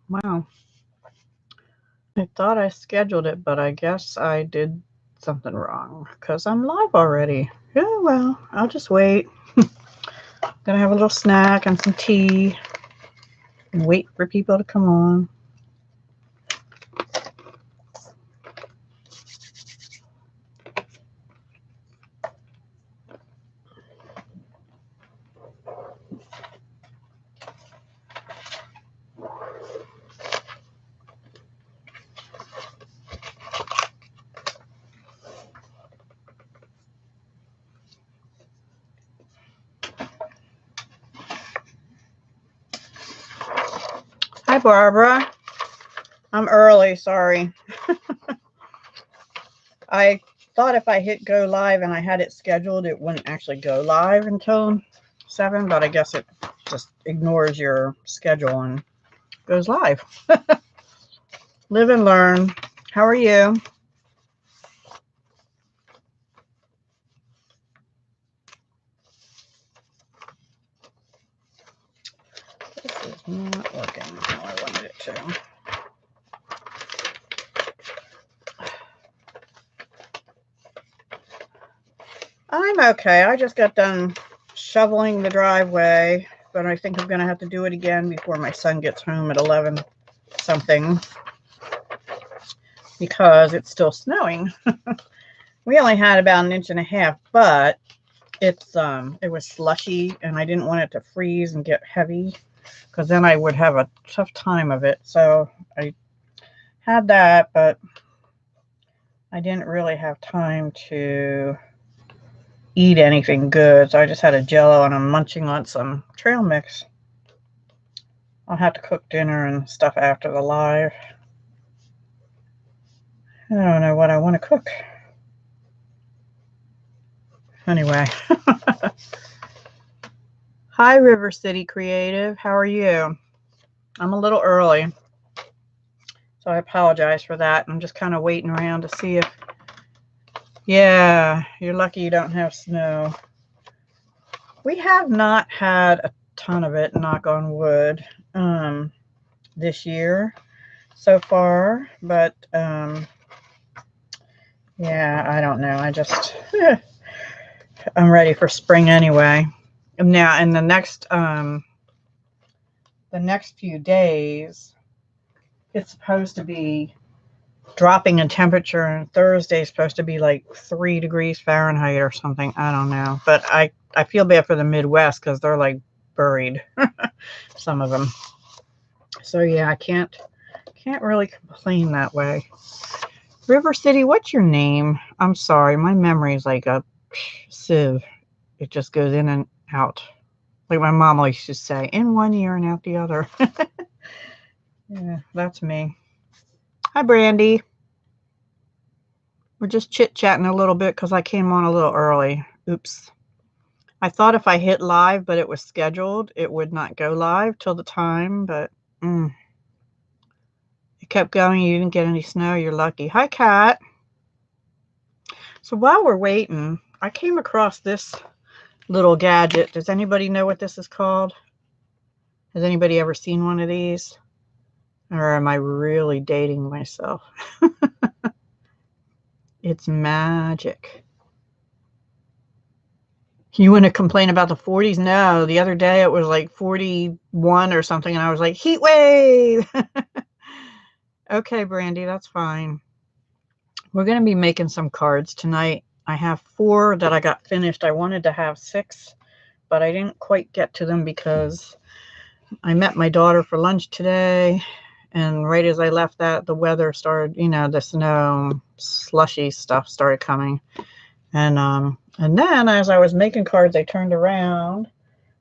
Wow. I thought I scheduled it, but I guess I did something wrong because I'm live already. Oh, well, I'll just wait. Gonna have a little snack and some tea and wait for people to come on. Hi, Barbara. I'm early, sorry. I thought if I hit go live and I had it scheduled, it wouldn't actually go live until 7, but I guess it just ignores your schedule and goes live. Live and learn. How are you? This is not working how I wanted it to. I'm okay. I just got done shoveling the driveway, but I think I'm going to have to do it again before my son gets home at 11 something because it's still snowing. We only had about 1.5 inches, but it was slushy and I didn't want it to freeze and get heavy because then I would have a tough time of it. So I had that, but I didn't really have time to eat anything good. So I just had a Jello and I'm munching on some trail mix. I'll have to cook dinner and stuff after the live. I don't know what I want to cook. Anyway. Hi, River City Creative. How are you? I'm a little early, so I apologize for that. I'm just kind of waiting around to see if... Yeah, you're lucky you don't have snow. We have not had a ton of it, knock on wood, this year so far, but yeah, I don't know. I'm ready for spring anyway. Now, in the next few days, it's supposed to be dropping in temperature, and Thursday is supposed to be like 3 degrees Fahrenheit or something. I don't know, but I feel bad for the Midwest because they're like buried, some of them. So yeah, I can't really complain that way. River City, what's your name? I'm sorry, my memory is like a sieve. It just goes in and out. Like my mom always used to say, in one ear and out the other. Yeah, that's me. Hi, Brandy. We're just chit-chatting a little bit because I came on a little early. Oops. I thought if I hit live, but it was scheduled, it would not go live till the time, but it kept going. You didn't get any snow. You're lucky. Hi, Kat. So while we're waiting, I came across this little gadget. Does anybody know what this is called? Has anybody ever seen one of these? Or am I really dating myself? It's magic. You want to complain about the 40s? No, the other day it was like 41 or something, and I was like, heat wave! Okay, Brandy, that's fine. We're going to be making some cards tonight. I have 4 that I got finished. I wanted to have 6, but I didn't quite get to them because I met my daughter for lunch today, and right as I left that, the weather started, the snow, slushy stuff started coming. And then as I was making cards, I turned around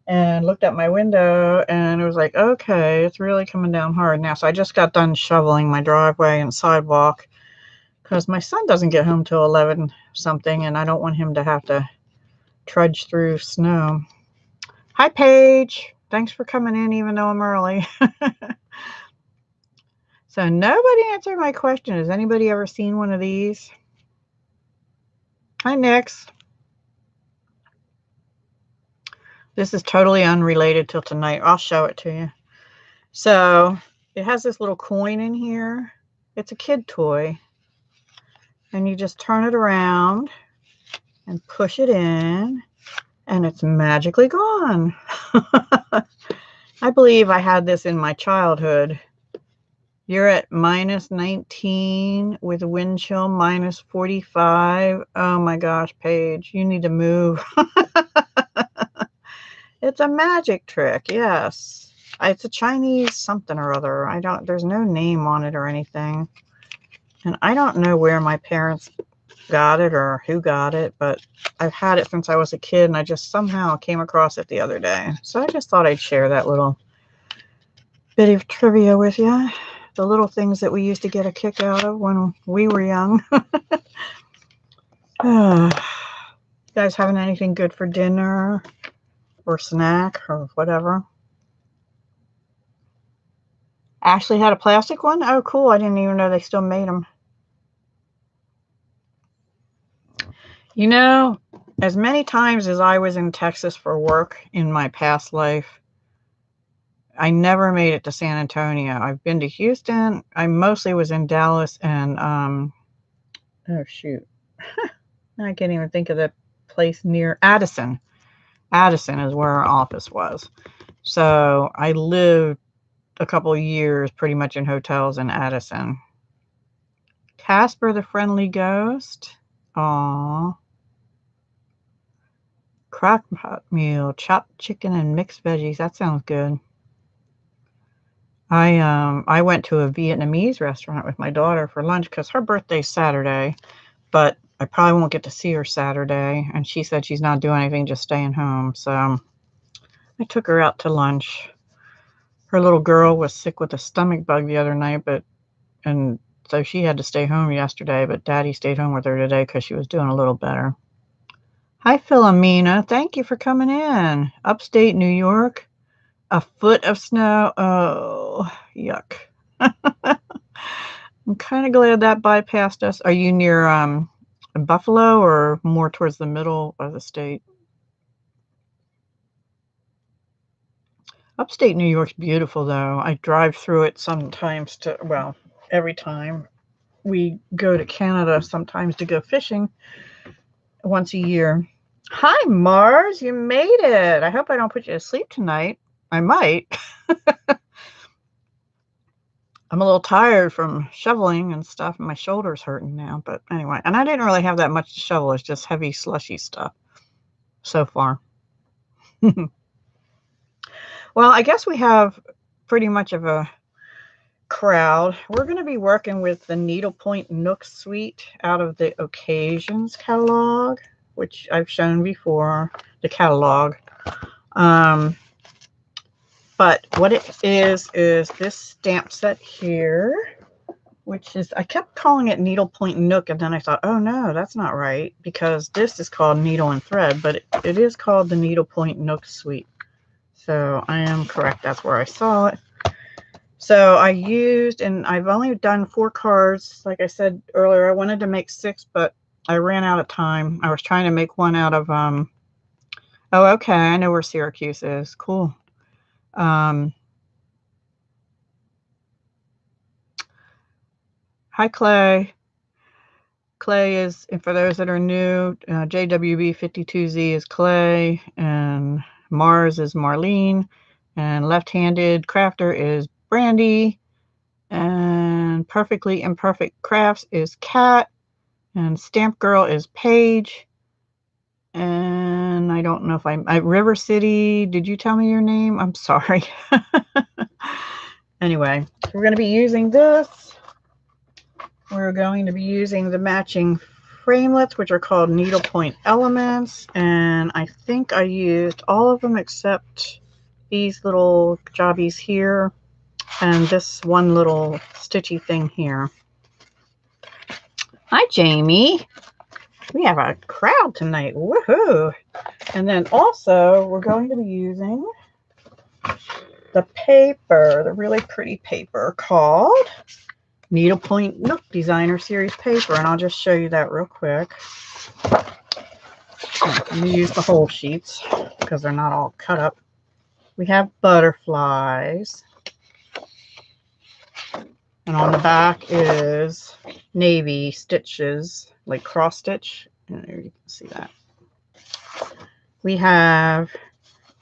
and looked at my window, and it was like, okay, it's really coming down hard now. So I just got done shoveling my driveway and sidewalk because my son doesn't get home till 11 something, and I don't want him to have to trudge through snow. Hi, Paige. Thanks for coming in even though I'm early. So nobody answered my question. Has anybody ever seen one of these? Hi, Nix. This is totally unrelated till tonight. I'll show it to you. So it has this little coin in here. It's a kid toy. And you just turn it around and push it in, and it's magically gone. I believe I had this in my childhood. You're at -19 with wind chill -45. Oh my gosh, Paige, you need to move. It's a magic trick, yes. It's a Chinese something or other. There's no name on it or anything. And I don't know where my parents got it or who got it, but I've had it since I was a kid, and I just somehow came across it the other day. So I just thought I'd share that little bit of trivia with you. The little things that we used to get a kick out of when we were young. You guys having anything good for dinner or snack or whatever? Ashley had a plastic one? Oh, cool. I didn't even know they still made them. You know, as many times as I was in Texas for work in my past life, I never made it to San Antonio. I've been to Houston. I mostly was in Dallas and, oh, shoot. I can't even think of the place near Addison. Addison is where our office was. So I lived a couple of years pretty much in hotels in Addison. Casper the Friendly Ghost. Aww. Crock-pot meal, chopped chicken and mixed veggies. That sounds good. I went to a Vietnamese restaurant with my daughter for lunch because her birthday's Saturday, but I probably won't get to see her Saturday. And she said she's not doing anything, just staying home. So I took her out to lunch. Her little girl was sick with a stomach bug the other night, and so she had to stay home yesterday, but Daddy stayed home with her today because she was doing a little better. Hi, Philomena. Thank you for coming in. Upstate New York. A foot of snow. Oh, yuck. I'm kind of glad that bypassed us. Are you near Buffalo or more towards the middle of the state? Upstate New York's beautiful, though. I drive through it sometimes every time we go to Canada, sometimes to go fishing once a year. Hi, Mars. You made it. I hope I don't put you to sleep tonight. I might. I'm a little tired from shoveling and stuff, and my shoulder's hurting now. But anyway, and I didn't really have that much to shovel. It's just heavy, slushy stuff so far. Well, I guess we have pretty much of a crowd. We're going to be working with the Needlepoint Nook suite out of the Occasions catalog, which I've shown before, the catalog. But what it is this stamp set here, which is, I kept calling it Needlepoint Nook, and then I thought, oh no, that's not right, because this is called Needle and Thread, but it is called the Needlepoint Nook suite. So I am correct. That's where I saw it. So I used, and I've only done 4 cards. Like I said earlier, I wanted to make 6, but I ran out of time. I was trying to make one out of, oh, okay, I know where Syracuse is. Cool. Hi, Clay. Clay is, and for those that are new, JWB52Z is Clay, and Mars is Marlene, and left-handed crafter is Brandy, and Perfectly Imperfect Crafts is Kat, and Stamp Girl is Paige, and I don't know if River City, did you tell me your name? I'm sorry. Anyway, we're going to be using this. We're going to be using the matching framelits, which are called Needlepoint Elements, and I think I used all of them except these little jobbies here and this one little stitchy thing here. Hi, Jamie. We have a crowd tonight. Woohoo! And then also, we're going to be using the paper, the really pretty paper called Needlepoint Nook Designer Series paper, and I'll just show you that real quick. Let me use the whole sheets because they're not all cut up. We have butterflies. And on the back is navy stitches, like cross stitch. And there you can see that. We have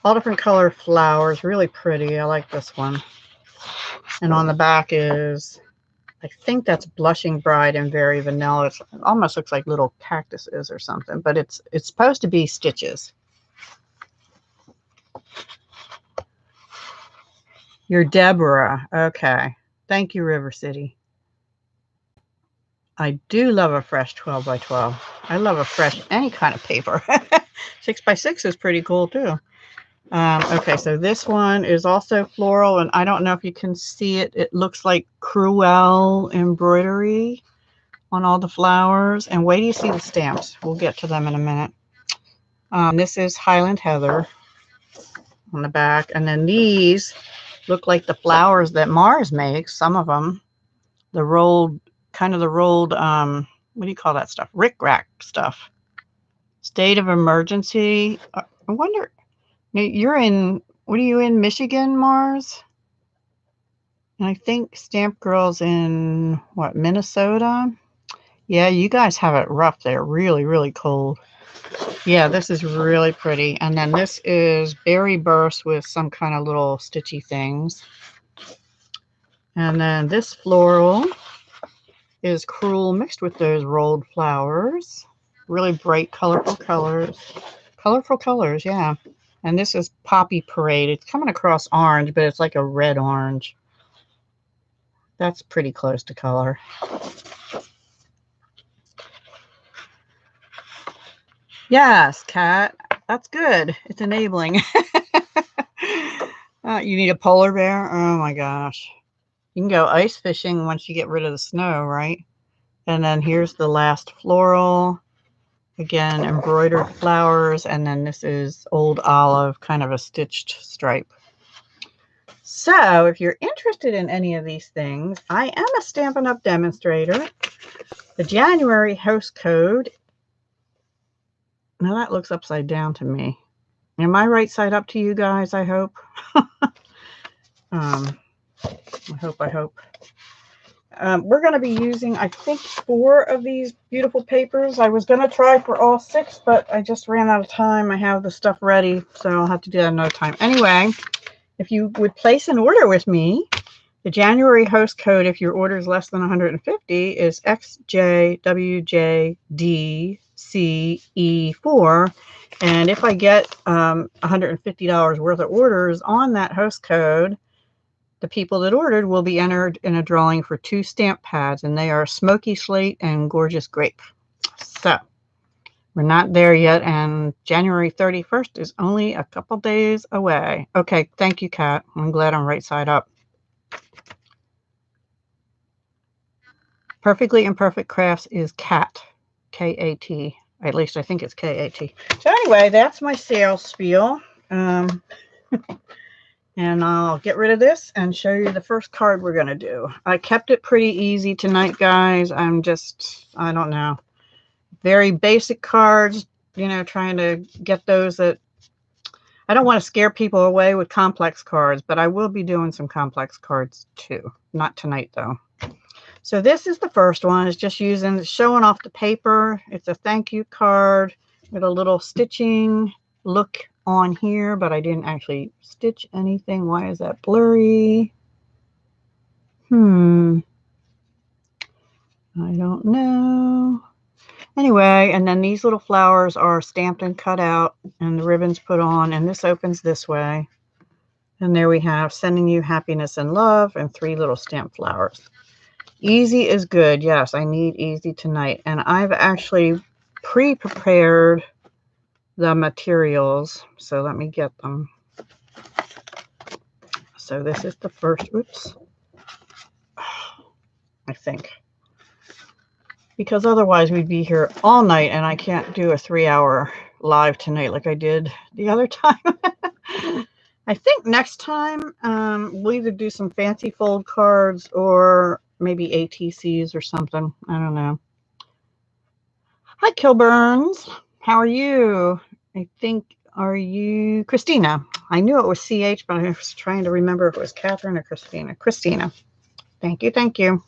all different color flowers, really pretty. I like this one. And on the back is, I think that's Blushing Bride and Very Vanilla. It almost looks like little cactuses or something, but it's supposed to be stitches. You're Deborah. Okay. Thank you, River City. I do love a fresh 12 by 12. I love a fresh, any kind of paper. 6 by 6 is pretty cool too. Okay, so this one is also floral, and I don't know if you can see it. It looks like Cruel embroidery on all the flowers. And wait till you see the stamps. We'll get to them in a minute. This is Highland Heather on the back. And then these look like the flowers that Mars makes, some of them. The rolled, kind of the rolled, what do you call that stuff? Rick-rack stuff. State of emergency. I wonder, you're in, what are you in, Michigan, Mars? And I think Stamp Girl's in, what, Minnesota? Yeah, you guys have it rough there. Really, really cold. Yeah, this is really pretty. And then this is Berry Burst with some kind of little stitchy things. And then this floral is Cruel mixed with those rolled flowers. Really bright, colorful colors. Colorful colors, yeah. And this is Poppy Parade. It's coming across orange, but it's like a red orange. That's pretty close to color. Yes, Kat. That's good. It's enabling. You need a polar bear? Oh my gosh. You can go ice fishing once you get rid of the snow, right? And then here's the last floral. Again, embroidered flowers. And then this is Old Olive, kind of a stitched stripe. So if you're interested in any of these things, I am a Stampin' Up! Demonstrator. The January host code. Now that looks upside down to me. Am I right side up to you guys, I hope? I hope. We're going to be using, I think, 4 of these beautiful papers. I was going to try for all 6, but I just ran out of time. I have the stuff ready, so I'll have to do that another time. Anyway, if you would place an order with me, the January host code, if your order is less than 150, is XJWJDCE4. And if I get $150 worth of orders on that host code, the people that ordered will be entered in a drawing for 2 stamp pads, and they are Smoky Slate and Gorgeous Grape. So we're not there yet, and January 31st is only a couple days away. Okay, thank you, Kat. I'm glad I'm right side up. Perfectly Imperfect Crafts is Kat, K-A-T. At least I think it's K-A-T. So anyway, that's my sales spiel. And I'll get rid of this and show you the first card we're going to do. I kept it pretty easy tonight, guys. I'm just, I don't know, very basic cards, you know, trying to get those that, I don't want to scare people away with complex cards, but I will be doing some complex cards too. Not tonight, though. So this is the first one. It's just showing off the paper. It's a thank you card with a little stitching look on here, but I didn't actually stitch anything. Why is that blurry? I don't know. Anyway, and then these little flowers are stamped and cut out, and the ribbons put on, and this opens this way. And there we have Sending You Happiness and Love, and 3 little stamped flowers. Easy is good. Yes, I need easy tonight. And I've actually pre-prepared the materials, so let me get them. So this is the first, oops, I think, because otherwise we'd be here all night, and I can't do a 3-hour live tonight like I did the other time. I think next time we'll either do some fancy fold cards or maybe ATCs or something. I don't know. Hi, Kilburns. How are you? I think, are you Christina? I knew it was CH, but I was trying to remember if it was Catherine or Christina. Christina. Thank you, thank you.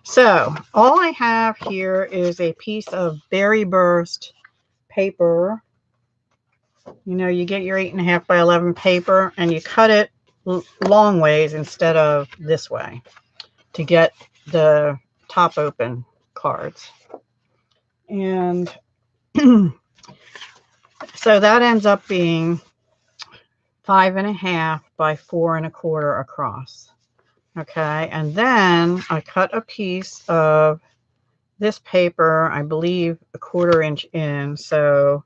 So all I have here is a piece of Berry Burst paper. You know, you get your 8.5 by 11 paper and you cut it long ways instead of this way to get the top open cards. And so that ends up being 5.5 by 4.25 across. Okay, and then I cut a piece of this paper, I believe 1/4 inch in, so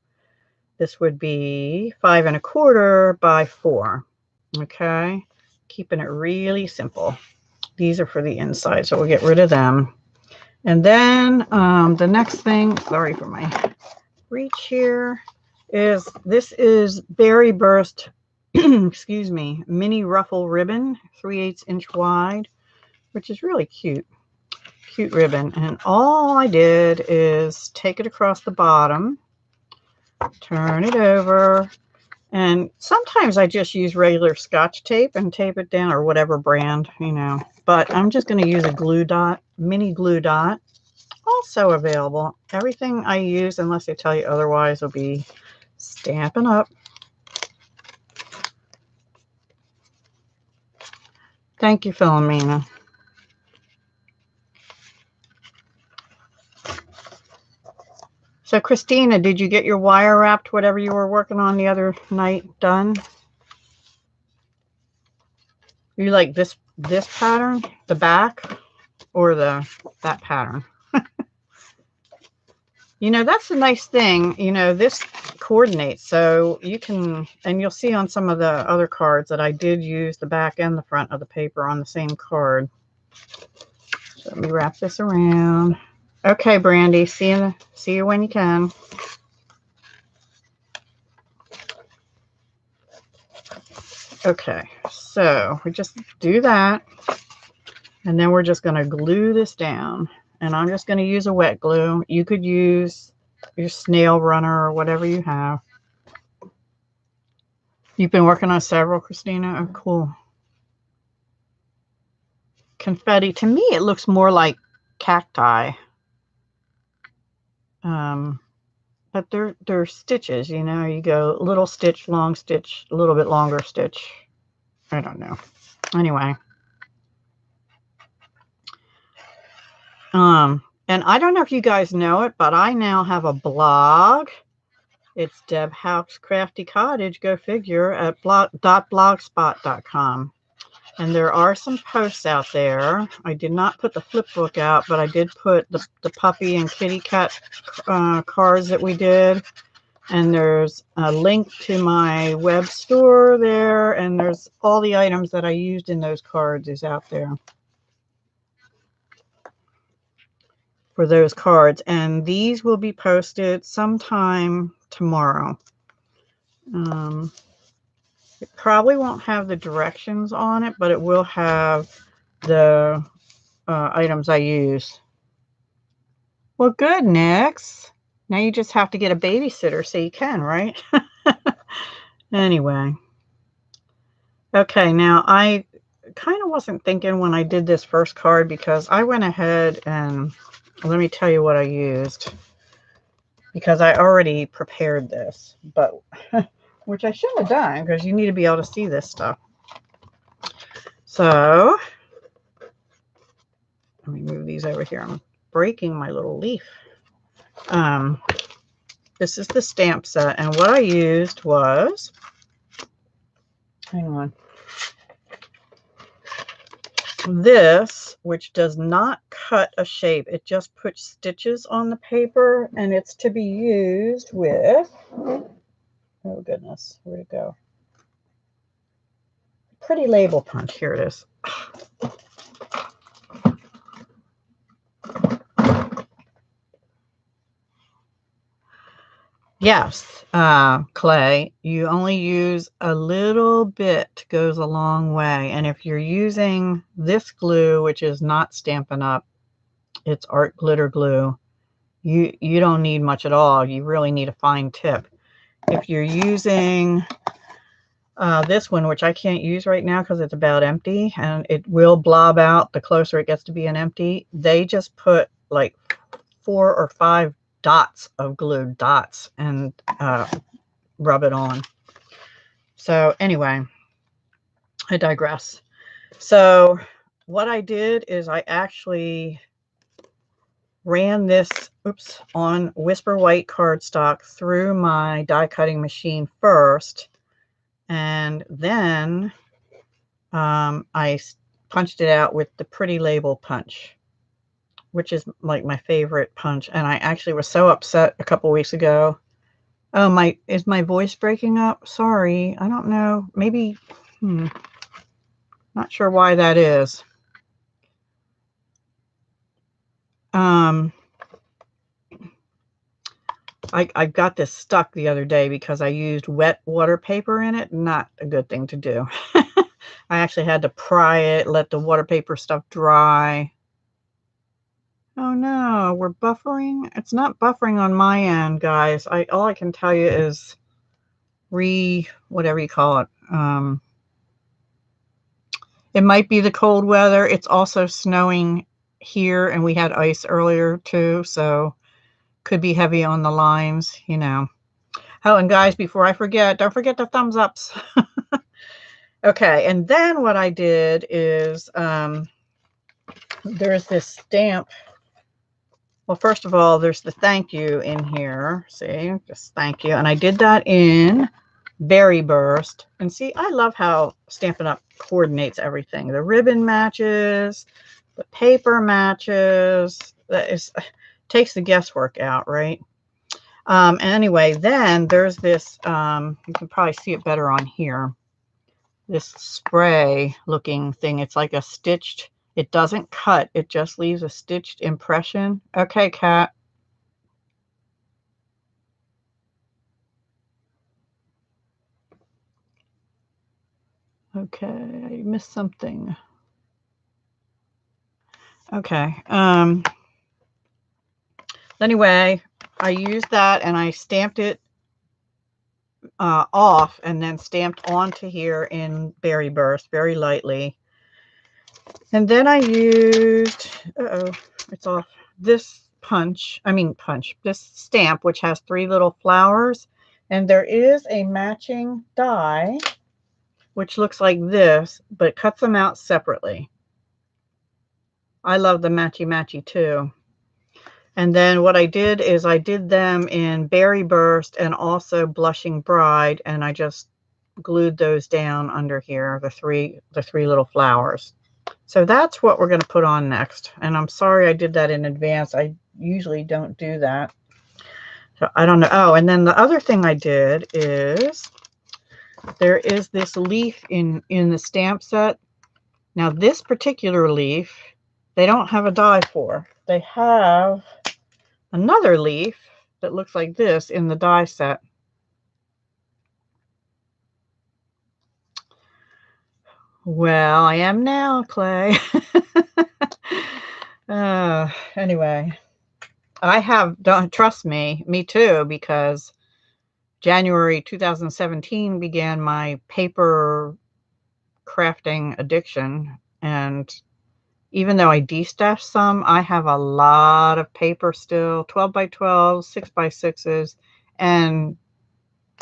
this would be 5.25 by 4. Okay, keeping it really simple. These are for the inside, so we'll get rid of them. And then the next thing, sorry for my reach here, is this is Berry Burst, excuse me, mini ruffle ribbon, 3/8 inch wide, which is really cute. Cute ribbon. And all I did is take it across the bottom, turn it over, and sometimes I just use regular Scotch tape and tape it down, or whatever brand, you know. But I'm just going to use a glue dot, mini glue dot, also available. Everything I use, unless they tell you otherwise, will be Stampin' Up. Thank you, Philomena. So, Christina, did you get your wire wrapped, whatever you were working on the other night, done? You like this pattern, the back, or that pattern? You know, that's a nice thing. You know, this coordinates, so you can, and you'll see on some of the other cards that I did use the back and the front of the paper on the same card. So let me wrap this around. Okay, Brandy, see you when you can. Okay, so we just do that, and then we're just going to glue this down. And I'm just going to use a wet glue. You could use your snail runner or whatever you have. You've been working on several, Christina? Oh, cool. Confetti. To me, it looks more like cacti. But they're stitches, you know. You go little stitch, long stitch, a little bit longer stitch. I don't know. Anyway. And I don't know if you guys know it, but I now have a blog. It's Deb Houck's Crafty Cottage, go figure, at blogspot.com. And there are some posts out there. I did not put the flip book out, but I did put the puppy and kitty cat cards that we did. And there's a link to my web store there. And there's all the items that I used in those cards is out there for those cards. And these will be posted sometime tomorrow. It probably won't have the directions on it, but it will have the items I use. Well, good, Nix. Now you just have to get a babysitter so you can, right? Anyway. Okay, now I kind of wasn't thinking when I did this first card, because I went ahead and let me tell you what I used, because I already prepared this, but which I shouldn't have done, because you need to be able to see this stuff. So let me move these over here. I'm breaking my little leaf. This is the stamp set, and what I used was, hang on, this, which does not cut a shape. It just puts stitches on the paper, and it's to be used with, oh goodness, where'd it go? Pretty label punch. Here it is. Yes, clay, you only use a little bit, goes a long way. And if you're using this glue, which is not Stampin' Up, it's art glitter glue, you don't need much at all. You really need a fine tip. If you're using This one, which I can't use right now because it's about empty, and it will blob out the closer it gets to being empty. They just put like 4 or 5 dots of glue, dots, and rub it on. So anyway, I digress. So what I did is I actually ran this, on Whisper White cardstock through my die cutting machine first, and then I punched it out with the Pretty Label punch, which is like my favorite punch. And I actually was so upset a couple weeks ago. Oh, is my voice breaking up? Sorry, I don't know. Maybe, not sure why that is. I got this stuck the other day because I used wet water paper in it. Not a good thing to do. I actually had to pry it, let the water paper stuff dry. Oh no, we're buffering. It's not buffering on my end, guys. All I can tell you is whatever you call it. It might be the cold weather. It's also snowing here, and we had ice earlier too, so could be heavy on the lines, you know. Oh, and guys, before I forget, don't forget the thumbs ups. Okay, and then what I did is there's this stamp. Well, first of all, there's the thank you in here. See, just thank you. And I did that in Berry Burst. And see, I love how Stampin' Up coordinates everything. The ribbon matches, the paper matches. That takes the guesswork out, right? Anyway, then there's this, you can probably see it better on here. This spray looking thing. It's like a stitched, it doesn't cut, it just leaves a stitched impression. Okay, Kat. Okay, I missed something. Okay. Anyway, I used that and I stamped it off and then stamped onto here in Berry Burst very lightly. And then I used, it's off, this this stamp, which has 3 little flowers. And there is a matching die, which looks like this, but it cuts them out separately. I love the matchy-matchy too. And then what I did is I did them in Berry Burst and also Blushing Bride, and I just glued those down under here, the three little flowers. So that's what we're going to put on next. And I'm sorry I did that in advance. I usually don't do that. So I don't know. Oh, and then the other thing I did is there is this leaf in the stamp set. Now this particular leaf, they don't have a die for. They have another leaf that looks like this in the die set. Well, I am now, Clay. Anyway, don't trust me too, because January 2017 began my paper crafting addiction. And even though I de-stashed some, I have a lot of paper still, 12 by 12, 6 by 6s, and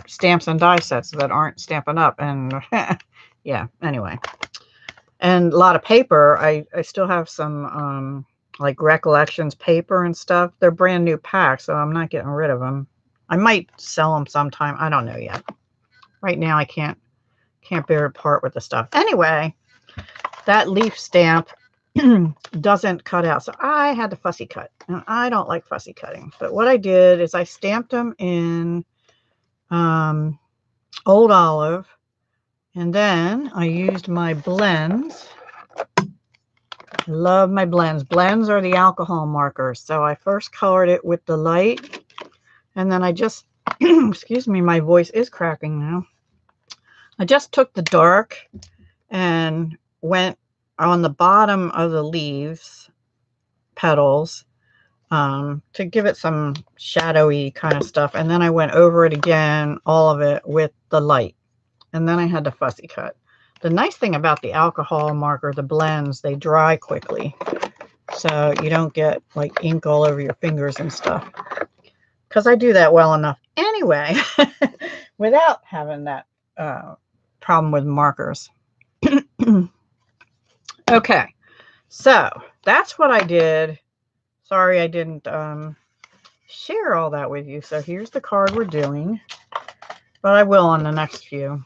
stamps and die sets that aren't Stampin' Up. And yeah, anyway. And a lot of paper. I still have some like Recollections paper and stuff. They're brand new packs, so I'm not getting rid of them. I might sell them sometime. I don't know yet. Right now I can't bear to part with the stuff. Anyway, that leaf stamp doesn't cut out, so I had to fussy cut, and I don't like fussy cutting. But what I did is I stamped them in Old Olive, and then I used my blends. I love my blends. Blends are the alcohol markers. So I first colored it with the light, and then I just excuse me, my voice is cracking now. I just took the dark and went on the bottom of the leaves petals to give it some shadowy kind of stuff, and then I went over it again, all of it, with the light. and then I had to fussy cut. The nice thing about the alcohol marker, the blends, they dry quickly. So you don't get like ink all over your fingers and stuff. Because I do that well enough anyway, without having that problem with markers. Okay, so that's what I did. Sorry I didn't share all that with you. So here's the card we're doing, but I will on the next few.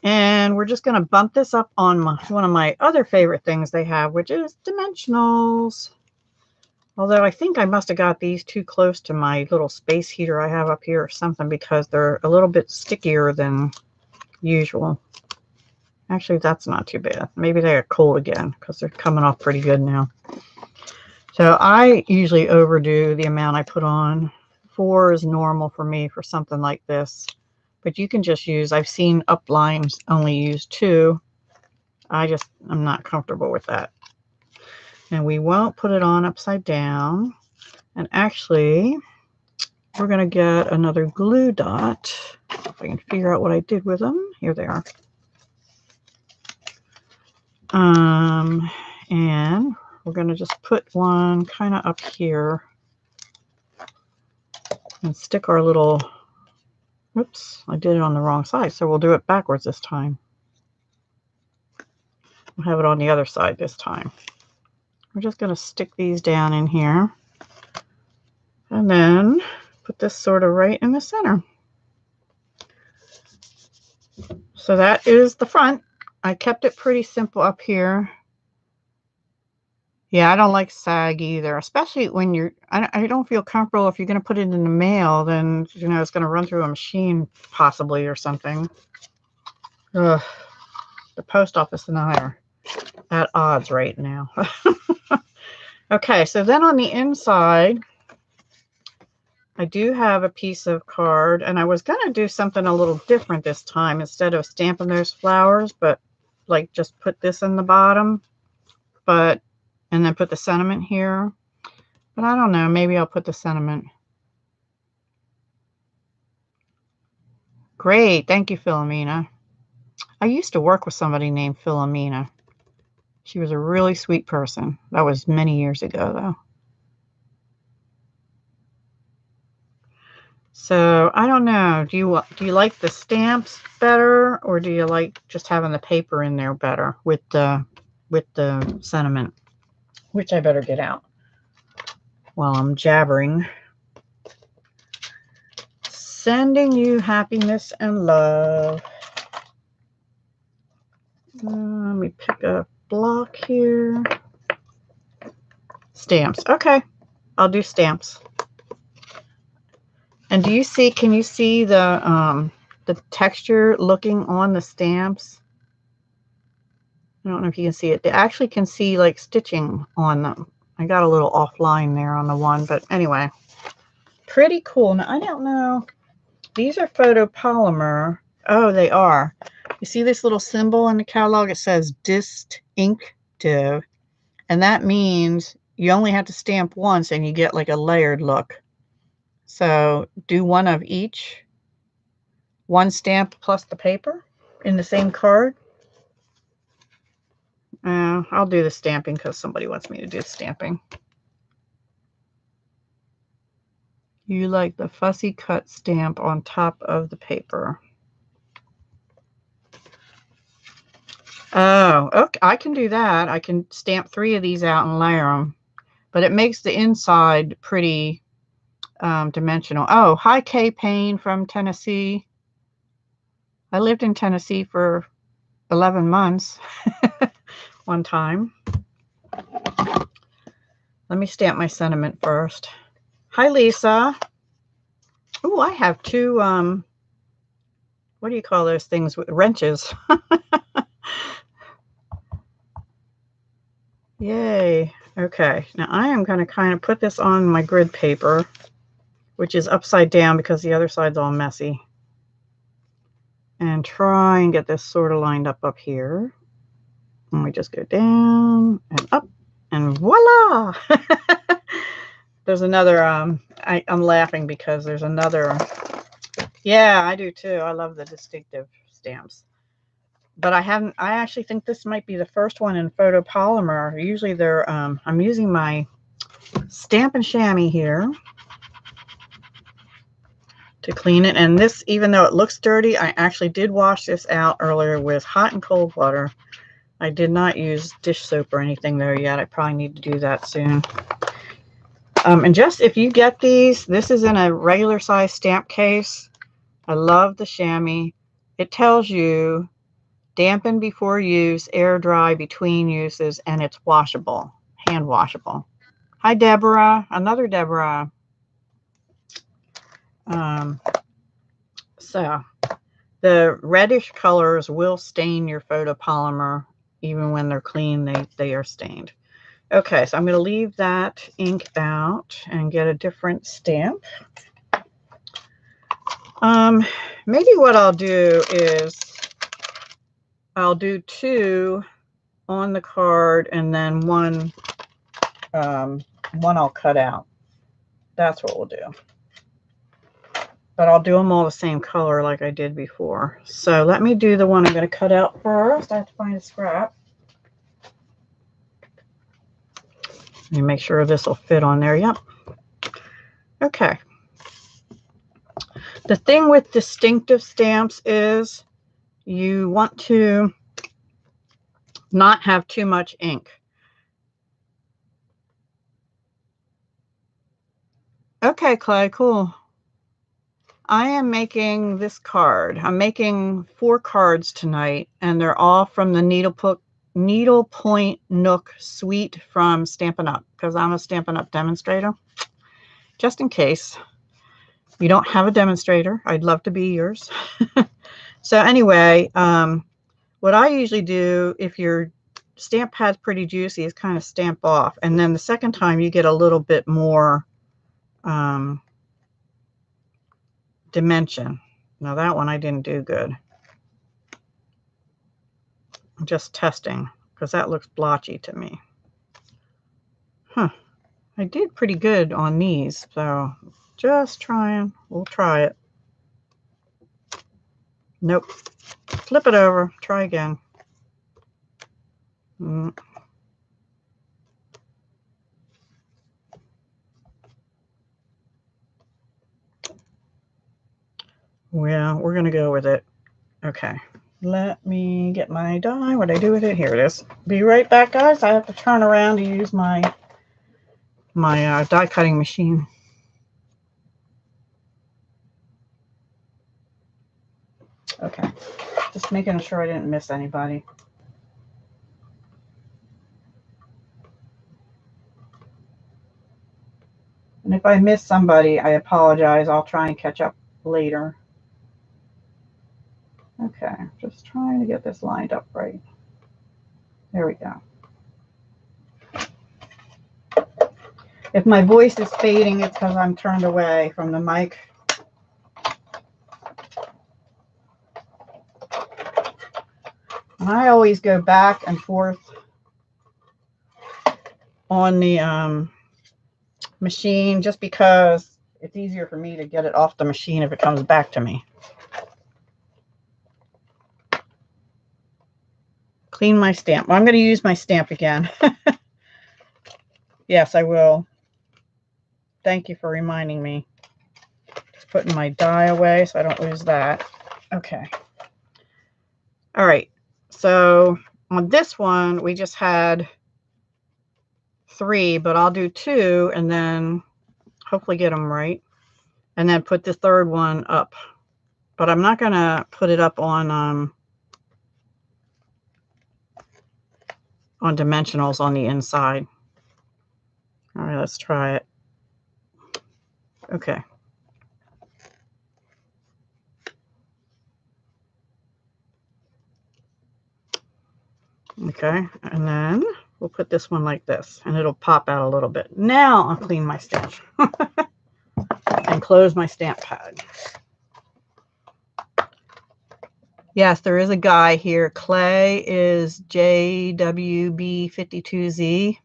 And we're just going to bump this up on one of my other favorite things they have, which is dimensionals. Although I think I must have got these too close to my little space heater I have up here or something, because they're a little bit stickier than usual. Actually, that's not too bad. Maybe they are cold again because they're coming off pretty good now. So I usually overdo the amount I put on. 4 is normal for me for something like this. But you can just use, I've seen uplines only use 2. I'm not comfortable with that. And we won't put it on upside down. And actually, we're going to get another glue dot. If I can figure out what I did with them. Here they are. And we're going to just put one kind of up here. And stick our little... Oops, I did it on the wrong side, so we'll do it backwards this time. We'll have it on the other side this time. We're just going to stick these down in here. And then put this sort of right in the center. So that is the front. I kept it pretty simple up here. Yeah, I don't like sag either, especially when you're, I don't feel comfortable if you're going to put it in the mail, then, you know, it's going to run through a machine possibly or something. Ugh, the post office and I are at odds right now. Okay, so then on the inside, I do have a piece of card, and I was going to do something a little different this time instead of stamping those flowers, but like just put this in the bottom, and then put the sentiment here. But I don't know, maybe I'll put the sentiment. Great, thank you, Philomena. I used to work with somebody named Philomena. She was a really sweet person. That was many years ago, though. So I don't know. Do you like the stamps better, or do you like just having the paper in there better with the sentiment? Which I better get out while I'm jabbering. Sending you happiness and love. Let me pick a block here. Stamps. Okay, I'll do stamps. And do you see? Can you see the texture looking on the stamps? I don't know if you can see it. They actually can see like stitching on them. I got a little offline there on the one, but anyway, pretty cool. Now I don't know. These are photopolymer. Oh, they are. You see this little symbol in the catalog? It says distinctive, and that means you only have to stamp once and you get like a layered look. So do one of each. One stamp plus the paper in the same card. I'll do the stamping because somebody wants me to do the stamping. You like the fussy cut stamp on top of the paper. Oh, okay. I can do that. I can stamp 3 of these out and layer them. But it makes the inside pretty dimensional. Oh, hi, Kay Payne from Tennessee. I lived in Tennessee for 11 months. One time. Let me stamp my sentiment first. Hi, Lisa. Oh, I have 2, what do you call those things? Wrenches. Yay. Okay, now I am going to kind of put this on my grid paper, which is upside down because the other side's all messy. And try and get this sort of lined up here. And we just go down and up, and voila! There's another, I'm laughing because there's another Yeah, I do too. I love the distinctive stamps. But I actually think this might be the first one in photopolymer. Usually they're, I'm using my Stampin' Chamois here to clean it. And this, even though it looks dirty, I actually did wash this out earlier with hot and cold water. I did not use dish soap or anything there yet. I probably need to do that soon. And just if you get these, this is in a regular size stamp case. I love the chamois. It tells you dampen before use, air dry between uses, and it's washable, hand washable. Hi, Deborah. Another Deborah. So the reddish colors will stain your photopolymer. Even when they're clean, they are stained. Okay, so I'm going to leave that ink out and get a different stamp. Maybe what I'll do is I'll do 2 on the card and then one I'll cut out. That's what we'll do. But I'll do them all the same color like I did before. So let me do the one I'm going to cut out first. I have to find a scrap. Let me make sure this will fit on there. Yep. Okay. The thing with distinctive stamps is you want to not have too much ink. Okay, Clay, cool. I am making this card. I'm making 4 cards tonight, and they're all from the Needlepoint Nook suite from Stampin' Up, because I'm a Stampin' Up demonstrator. Just in case you don't have a demonstrator, I'd love to be yours. So anyway, what I usually do, if your stamp pad's pretty juicy, is kind of stamp off. And then the second time you get a little bit more dimension. Now that one I didn't do good. I'm just testing because that looks blotchy to me. Huh. I did pretty good on these, so just trying. We'll try it. Nope. Flip it over. Try again. Well, we're going to go with it. Okay. Let me get my die. What do I do with it? Here it is. Be right back, guys. I have to turn around to use my die cutting machine. Okay. Just making sure I didn't miss anybody. And if I miss somebody, I apologize. I'll try and catch up later. Okay, just trying to get this lined up right. There we go. If my voice is fading, it's because I'm turned away from the mic. And I always go back and forth on the machine just because it's easier for me to get it off the machine if it comes back to me. Clean my stamp. Well, I'm going to use my stamp again. Yes, I will. Thank you for reminding me. Just putting my die away so I don't lose that. Okay. All right. So on this one, we just had 3, but I'll do 2 and then hopefully get them right. And then put the third one up. But I'm not going to put it up on dimensionals on the inside. All right, let's try it. Okay. Okay, and then we'll put this one like this, and it'll pop out a little bit. Now I'll clean my stamp and close my stamp pad. Yes, there is a guy here. Clay is JWB52Z.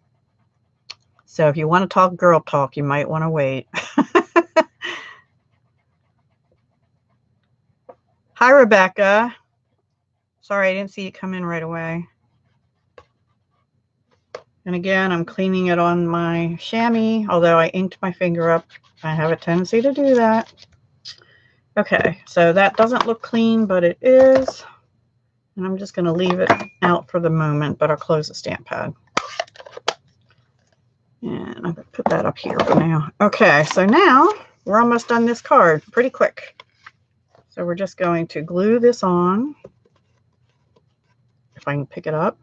So if you want to talk girl talk, you might want to wait. Hi, Rebecca. Sorry, I didn't see you come in right away. And again, I'm cleaning it on my chamois, although I inked my finger up. I have a tendency to do that. Okay, so that doesn't look clean, but it is. And I'm just going to leave it out for the moment, but I'll close the stamp pad. And I'm going to put that up here for now. Okay, so now we're almost done this card pretty quick. So we're just going to glue this on. If I can pick it up.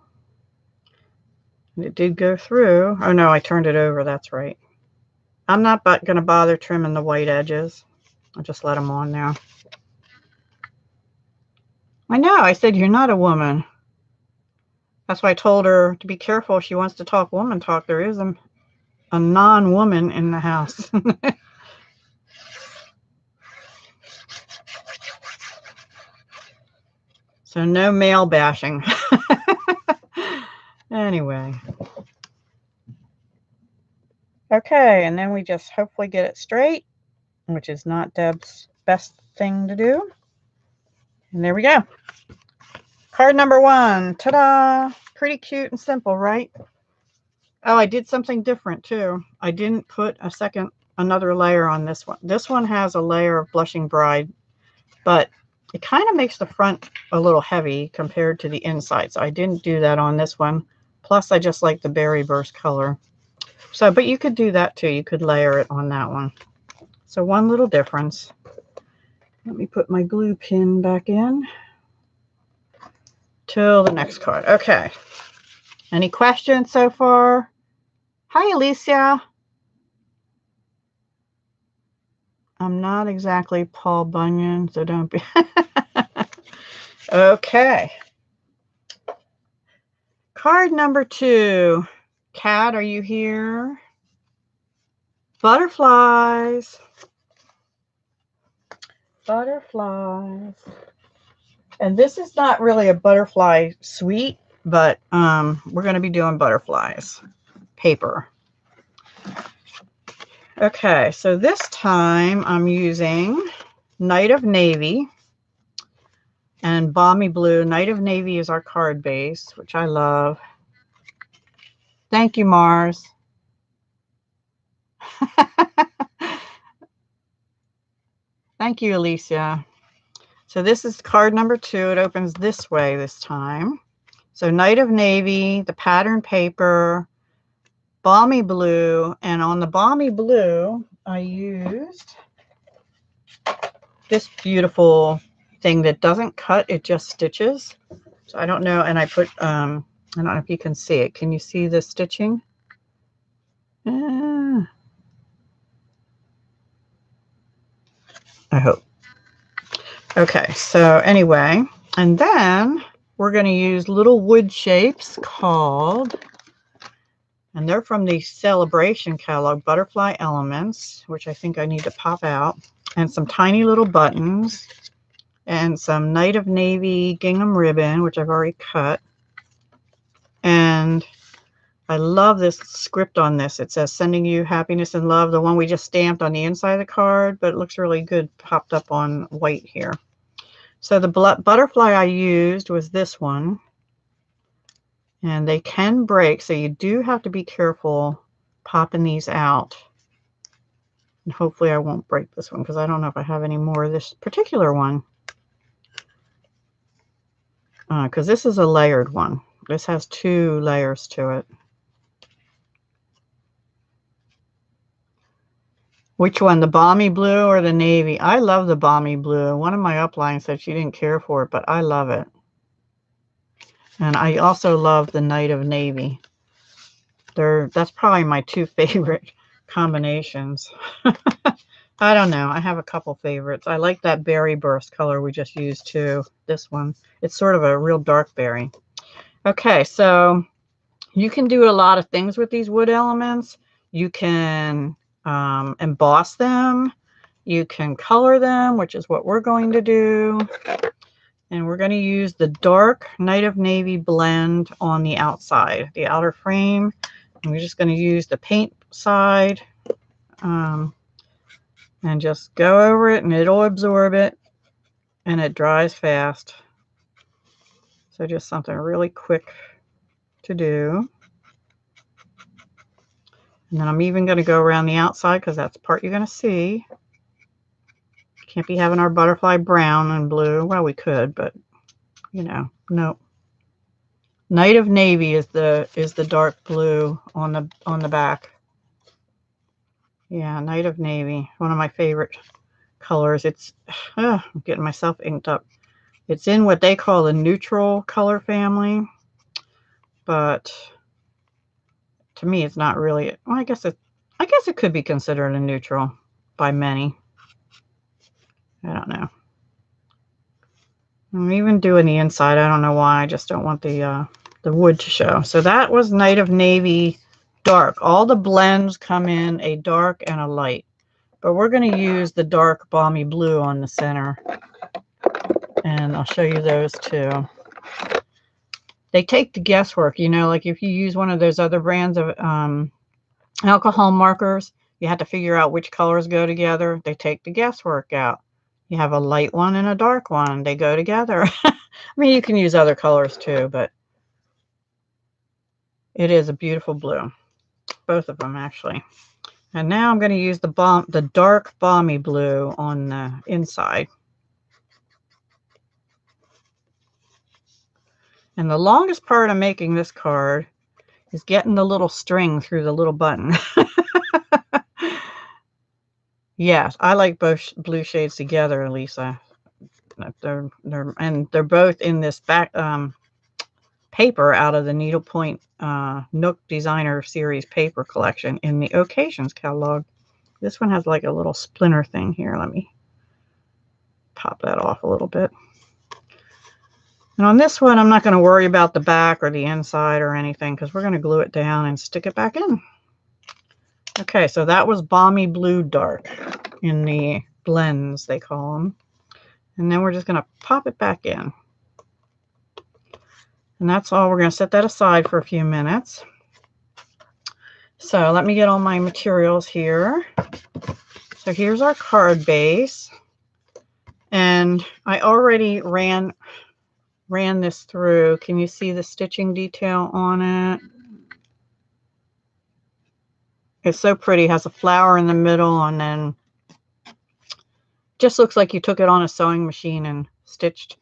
And it did go through. Oh no, I turned it over. That's right. I'm not going to bother trimming the white edges. I'll just let them on now. I know. I said, you're not a woman. That's why I told her to be careful if she wants to talk woman talk. There is a non-woman in the house. So no male bashing. Anyway. Okay, and then we just hopefully get it straight, which is not Deb's best thing to do. And there we go. Card number 1. Ta-da! Pretty cute and simple, right? Oh, I did something different too. I didn't put another layer on this one. This one has a layer of Blushing Bride, but it kind of makes the front a little heavy compared to the inside. So I didn't do that on this one. Plus, I just like the Berry Burst color. So, but you could do that too. You could layer it on that one. So one little difference. Let me put my glue pin back in. Till the next card. Okay. Any questions so far? Hi, Alicia. I'm not exactly Paul Bunyan, so don't be. Okay. Card number 2. Kat, are you here? Butterflies. Butterflies. And this is not really a butterfly suite, but we're going to be doing butterflies. Paper. Okay, so this time I'm using Night of Navy and Balmy Blue. Night of Navy is our card base, which I love. Thank you, Mars. Thank you, Alicia. So this is card number 2. It opens this way this time. So Night of Navy, the pattern paper, Balmy Blue, and on the Balmy Blue, I used this beautiful thing that doesn't cut, it just stitches. So I don't know, and I put, I don't know if you can see it. Can you see the stitching? I hope. Okay, so anyway, and then we're going to use little wood shapes called, and they're from the Celebration catalog, Butterfly Elements, which I think I need to pop out, and some tiny little buttons, and some Night of Navy gingham ribbon, which I've already cut. And I love this script on this. It says, sending you happiness and love, the one we just stamped on the inside of the card, but it looks really good popped up on white here. So the butterfly I used was this one. And they can break, so you do have to be careful popping these out. And hopefully I won't break this one, because I don't know if I have any more of this particular one. Because this is a layered one. This has 2 layers to it. Which one, the Balmy Blue or the Navy? I love the Balmy Blue. One of my uplines said she didn't care for it, but I love it. And I also love the Night of Navy. That's probably my 2 favorite combinations. I don't know. I have a couple favorites. I like that Berry Burst color we just used too. This one. It's sort of a real dark berry. Okay, so you can do a lot of things with these wood elements. You can emboss them. You can color them, which is what we're going to do. And we're going to use the dark Night of Navy blend on the outside, the outer frame. And we're just going to use the paint side and just go over it, and it'll absorb it. and it dries fast. So just something really quick to do. And then I'm even going to go around the outside because that's the part you're going to see. Can't be having our butterfly brown and blue. Well, we could, but you know, no. Night of Navy is the dark blue on the back. Yeah, Night of Navy, one of my favorite colors. It's I'm getting myself inked up. It's in what they call the neutral color family, but to me, it's not really. Well, I guess it could be considered a neutral by many. I don't know. I'm even doing the inside. I don't know why. I just don't want the wood to show. So that was Night of Navy dark. All the blends come in a dark and a light, but we're going to use the dark balmy blue on the center, and I'll show you those too. They take the guesswork, you know, like if you use one of those other brands of alcohol markers, you have to figure out which colors go together. They take the guesswork out. You have a light one and a dark one. They go together. I mean, you can use other colors too, but it is a beautiful blue. Both of them, actually. And now I'm going to use the dark balmy blue on the inside. And the longest part of making this card is getting the little string through the little button. Yes, I like both blue shades together, Lisa. They're both in this back paper out of the Needlepoint Nook Designer Series paper collection in the Occasions catalog. This one has like a little splinter thing here. Let me pop that off a little bit. And on this one, I'm not going to worry about the back or the inside or anything because we're going to glue it down and stick it back in. Okay, so that was Balmy Blue Dark in the blends, they call them. And then we're just going to pop it back in. And that's all. We're going to set that aside for a few minutes. So let me get all my materials here. So here's our card base. And I already ran this through. Can you see the stitching detail on it? It's so pretty. It has a flower in the middle, and then just looks like you took it on a sewing machine and stitched.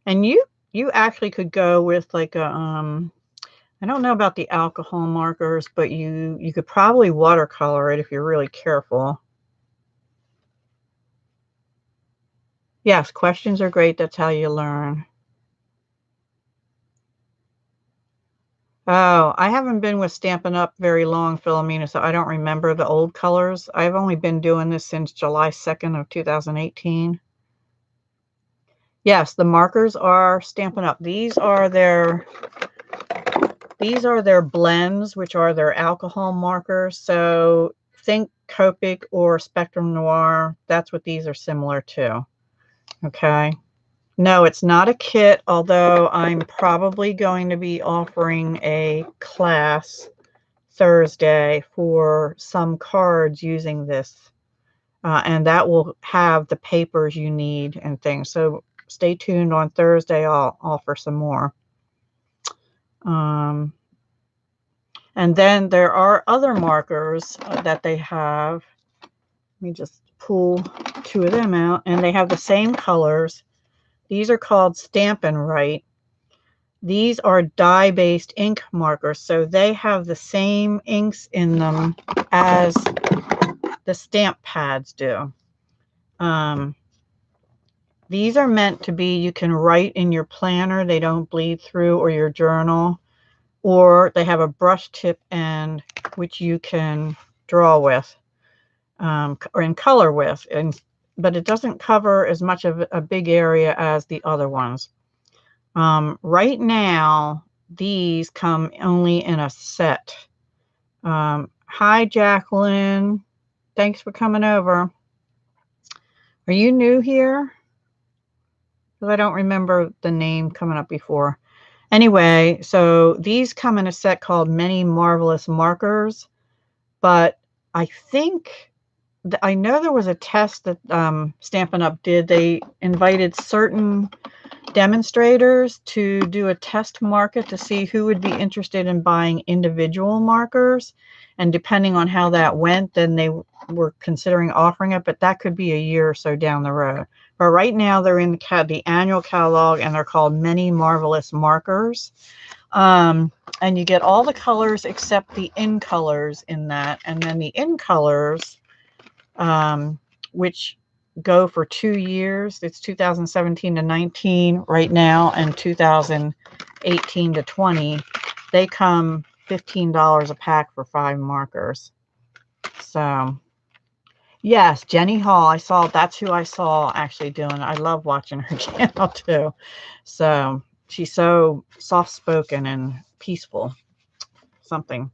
And you actually could go with like a I don't know about the alcohol markers, but you could probably watercolor it if you're really careful. Yes, questions are great. That's how you learn. Oh, I haven't been with Stampin' Up very long, Philomena, so I don't remember the old colors. I've only been doing this since July 2nd of 2018. Yes, the markers are Stampin' Up. These are their blends, which are their alcohol markers. So think Copic or Spectrum Noir. That's what these are similar to. Okay. No, it's not a kit, although I'm probably going to be offering a class Thursday for some cards using this. And that will have the papers you need and things. So stay tuned on Thursday. I'll offer some more. And then there are other markers that they have. Let me just pull two of them out. And they have the same colors. These are called Stampin' Right. These are dye-based ink markers, so they have the same inks in them as the stamp pads do. These are meant to be, you can write in your planner, they don't bleed through, or your journal, or they have a brush tip end which you can draw with or in color with, but it doesn't cover as much of a big area as the other ones. Right now, these come only in a set. Hi, Jacqueline. Thanks for coming over. Are you new here? Because I don't remember the name coming up before. Anyway, so these come in a set called Many Marvelous Markers, but I think I know there was a test that Stampin' Up! Did. They invited certain demonstrators to do a test market to see who would be interested in buying individual markers. And depending on how that went, then they were considering offering it, but that could be a year or so down the road. But right now they're in the annual catalog, and they're called Many Marvelous Markers. And you get all the colors except the in colors in that. And then the in colors, which go for 2 years. It's 2017 to 19 right now, and 2018 to 20. They come $15 a pack for 5 markers. So, yes, Jenny Hall. That's who I saw actually doing it. I love watching her channel too. So, she's so soft-spoken and peaceful. Something.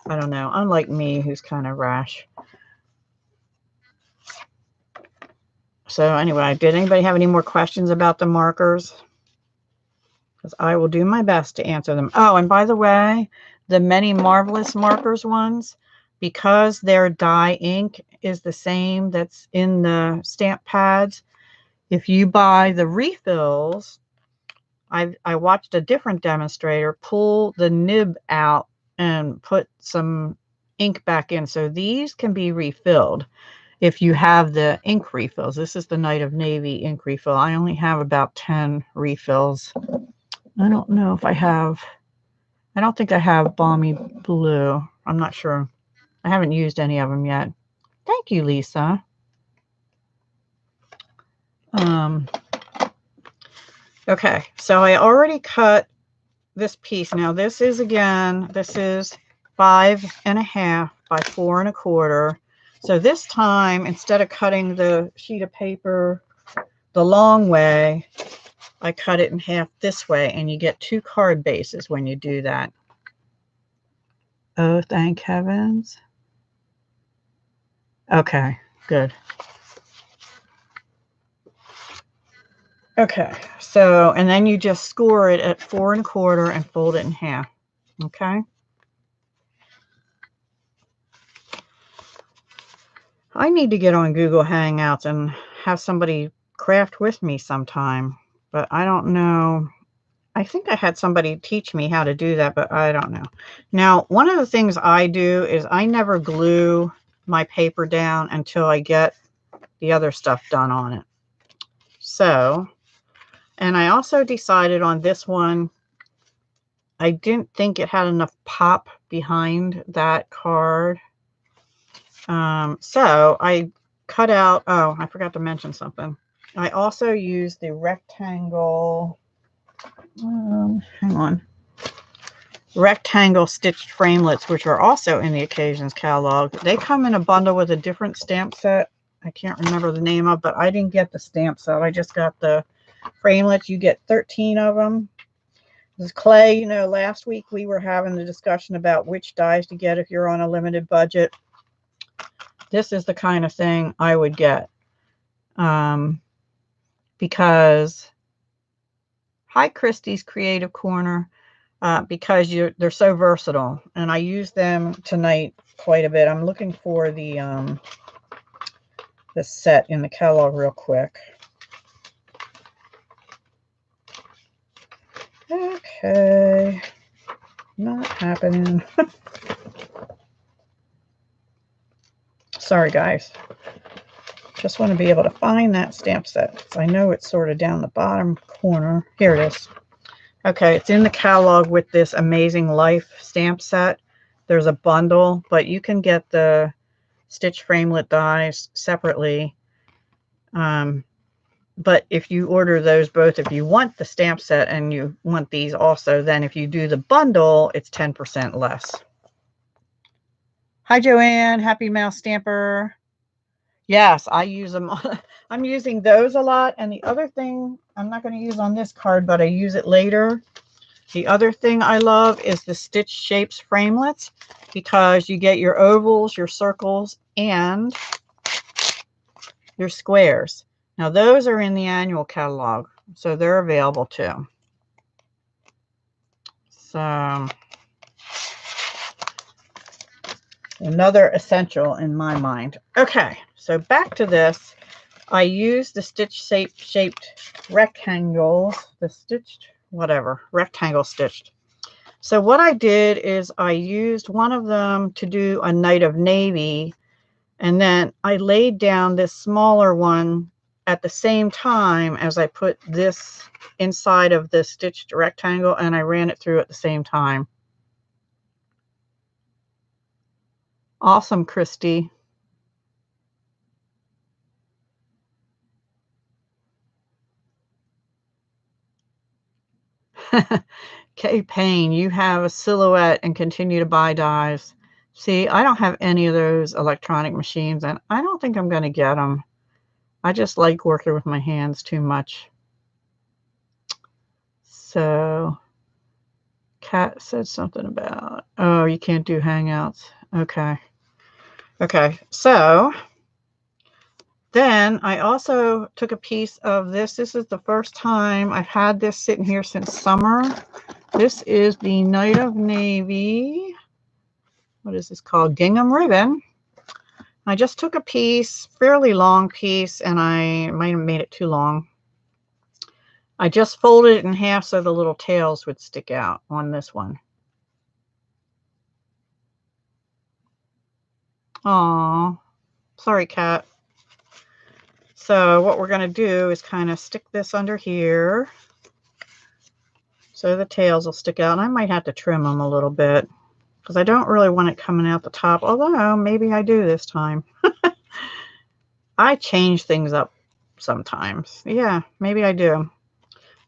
I don't know. Unlike me, who's kind of rash. So anyway, did anybody have any more questions about the markers? Because I will do my best to answer them. Oh, and by the way, the Many Marvelous Markers ones, because their dye ink is the same that's in the stamp pads, if you buy the refills, I watched a different demonstrator pull the nib out and put some ink back in. So these can be refilled. If you have the ink refills. This is the Night of Navy ink refill. I only have about 10 refills. I don't know if I don't think I have Balmy Blue. I'm not sure. I haven't used any of them yet. Thank you, Lisa. Okay, so I already cut this piece. Now this is 5.5 by 4 1/4. So this time, instead of cutting the sheet of paper the long way, I cut it in half this way, and you get 2 card bases when you do that. Oh, thank heavens. Okay, good. Okay, so, and then you just score it at 4 1/4 and fold it in half. Okay. I need to get on Google Hangouts and have somebody craft with me sometime, but I don't know. I think I had somebody teach me how to do that, but I don't know. Now, one of the things I do is I never glue my paper down until I get the other stuff done on it. So, and I also decided on this one, I didn't think it had enough pop behind that card. So I cut out, oh, I forgot to mention something. I also use the rectangle, hang on, rectangle stitched framelits, which are also in the Occasions catalog. They come in a bundle with a different stamp set. I can't remember the name of, but I didn't get the stamp set. I just got the framelits. You get 13 of them. This clay, you know, last week we were having the discussion about which dies to get if you're on a limited budget. This is the kind of thing I would get, because, hi Christie's Creative Corner, because they're so versatile, and I use them tonight quite a bit. I'm looking for the set in the catalog real quick. Okay, not happening. Sorry, guys. Just want to be able to find that stamp set. I know it's sort of down the bottom corner. Here it is. Okay, it's in the catalog with this Amazing Life stamp set. There's a bundle, but you can get the stitch framelit dies separately. But if you order those both, if you want the stamp set and you want these also, then if you do the bundle, it's 10% less. Hi, Joanne. Happy Mouse Stamper. Yes, I use them. I'm using those a lot. And the other thing I'm not going to use on this card, but I use it later. The other thing I love is the Stitch Shapes framelits, because you get your ovals, your circles, and your squares. Now, those are in the annual catalog, so they're available too. So, another essential in my mind. Okay, So back to this. I used the shaped rectangles, the stitched, whatever, rectangle stitched. So what I did is I used one of them to do a night of navy, and then I laid down this smaller one at the same time as I put this inside of the stitched rectangle, and I ran it through at the same time. Awesome, Christy. Kay Payne, you have a silhouette and continue to buy dies. See, I don't have any of those electronic machines, and I don't think I'm going to get them. I just like working with my hands too much. So, Kat said something about, oh, you can't do Hangouts. Okay. Okay, so then I also took a piece of this. This is the first time I've had this sitting here since summer. This is the Night of Navy. What is this called? Gingham ribbon. I just took a piece, fairly long piece, and I might have made it too long. I just folded it in half so the little tails would stick out on this one. Aw, sorry, Kat. So what we're going to do is kind of stick this under here so the tails will stick out. And I might have to trim them a little bit because I don't really want it coming out the top, although maybe I do this time. I change things up sometimes. Yeah, maybe I do.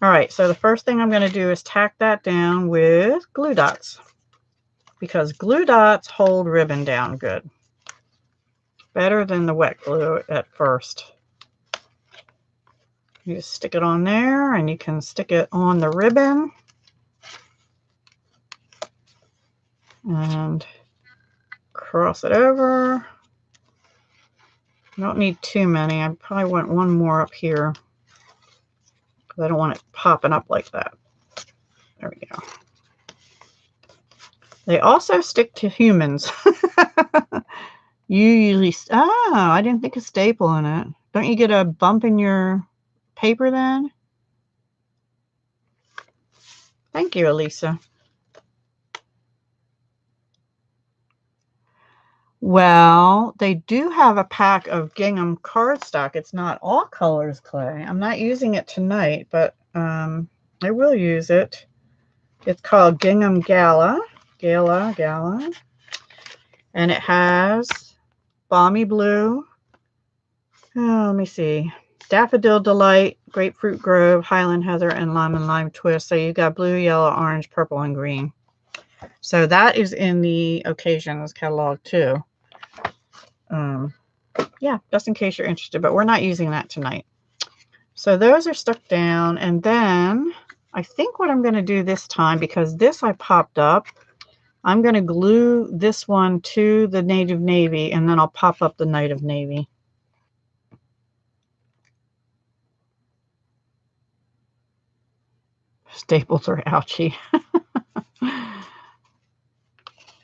All right, so the first thing I'm going to do is tack that down with glue dots because glue dots hold ribbon down good. Better than the wet glue at first. You just stick it on there, and you can stick it on the ribbon. And cross it over. You don't need too many. I probably want one more up here because I don't want it popping up like that. There we go. They also stick to humans. You usually, oh, I didn't think of staple in it. Don't you get a bump in your paper then? Thank you, Elisa. Well, they do have a pack of gingham cardstock. It's not all colors, Clay. I'm not using it tonight, but I will use it. It's called Gingham Gala. And it has Balmy Blue. Oh, let me see. Daffodil Delight, Grapefruit Grove, Highland Heather, and Lemon Lime Twist. So you got blue, yellow, orange, purple, and green. So that is in the Occasions catalog too. Yeah, just in case you're interested, but we're not using that tonight. So those are stuck down, and then I think what I'm going to do this time, because this I popped up, I'm going to glue this one to the Night of Navy, and then I'll pop up the Night of Navy. Staples are ouchy.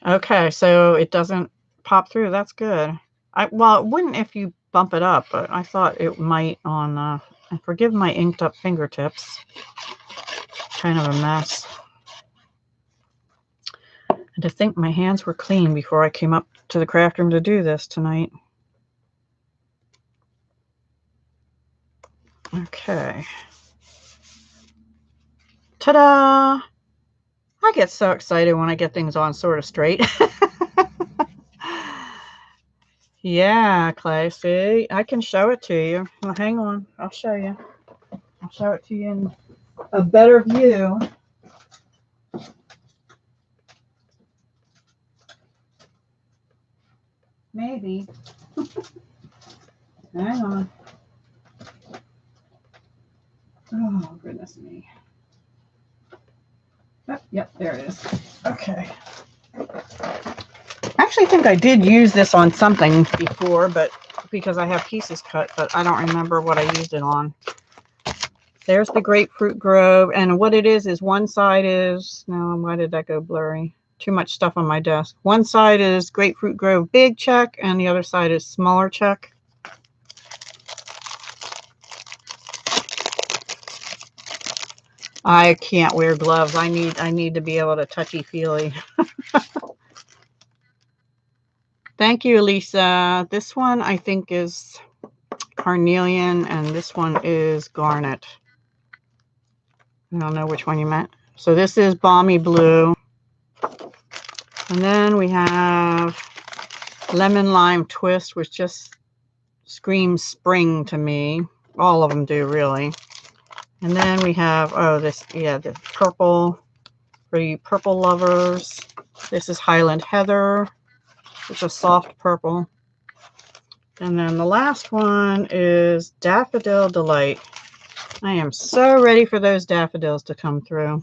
Okay, so it doesn't pop through. That's good. Well, it wouldn't if you bump it up, but I thought it might on, forgive my inked up fingertips. Kind of a mess. And to think my hands were clean before I came up to the craft room to do this tonight. Okay. Ta-da! I get so excited when I get things on sort of straight. Yeah, Clay, see? I can show it to you. Well, hang on. I'll show you. I'll show it to you in a better view. Maybe. Hang on. Oh, goodness me. Oh, yep, there it is. Okay. I actually think I did use this on something before, but because I have pieces cut, but I don't remember what I used it on. There's the Grapefruit Grove, and what it is one side is, no, why did that go blurry? Too much stuff on my desk. One side is Grapefruit Grove big check, and the other side is smaller check. I can't wear gloves. I need to be able to touchy-feely. Thank you, Lisa. This one I think is carnelian, and this one is garnet. I don't know which one you meant. So this is balmy blue. And then we have lemon lime twist, which just screams spring to me. All of them do, really. And then we have, oh, this, yeah, the purple for you purple lovers. This is Highland Heather. It's a soft purple. And then the last one is Daffodil Delight. I am so ready for those daffodils to come through.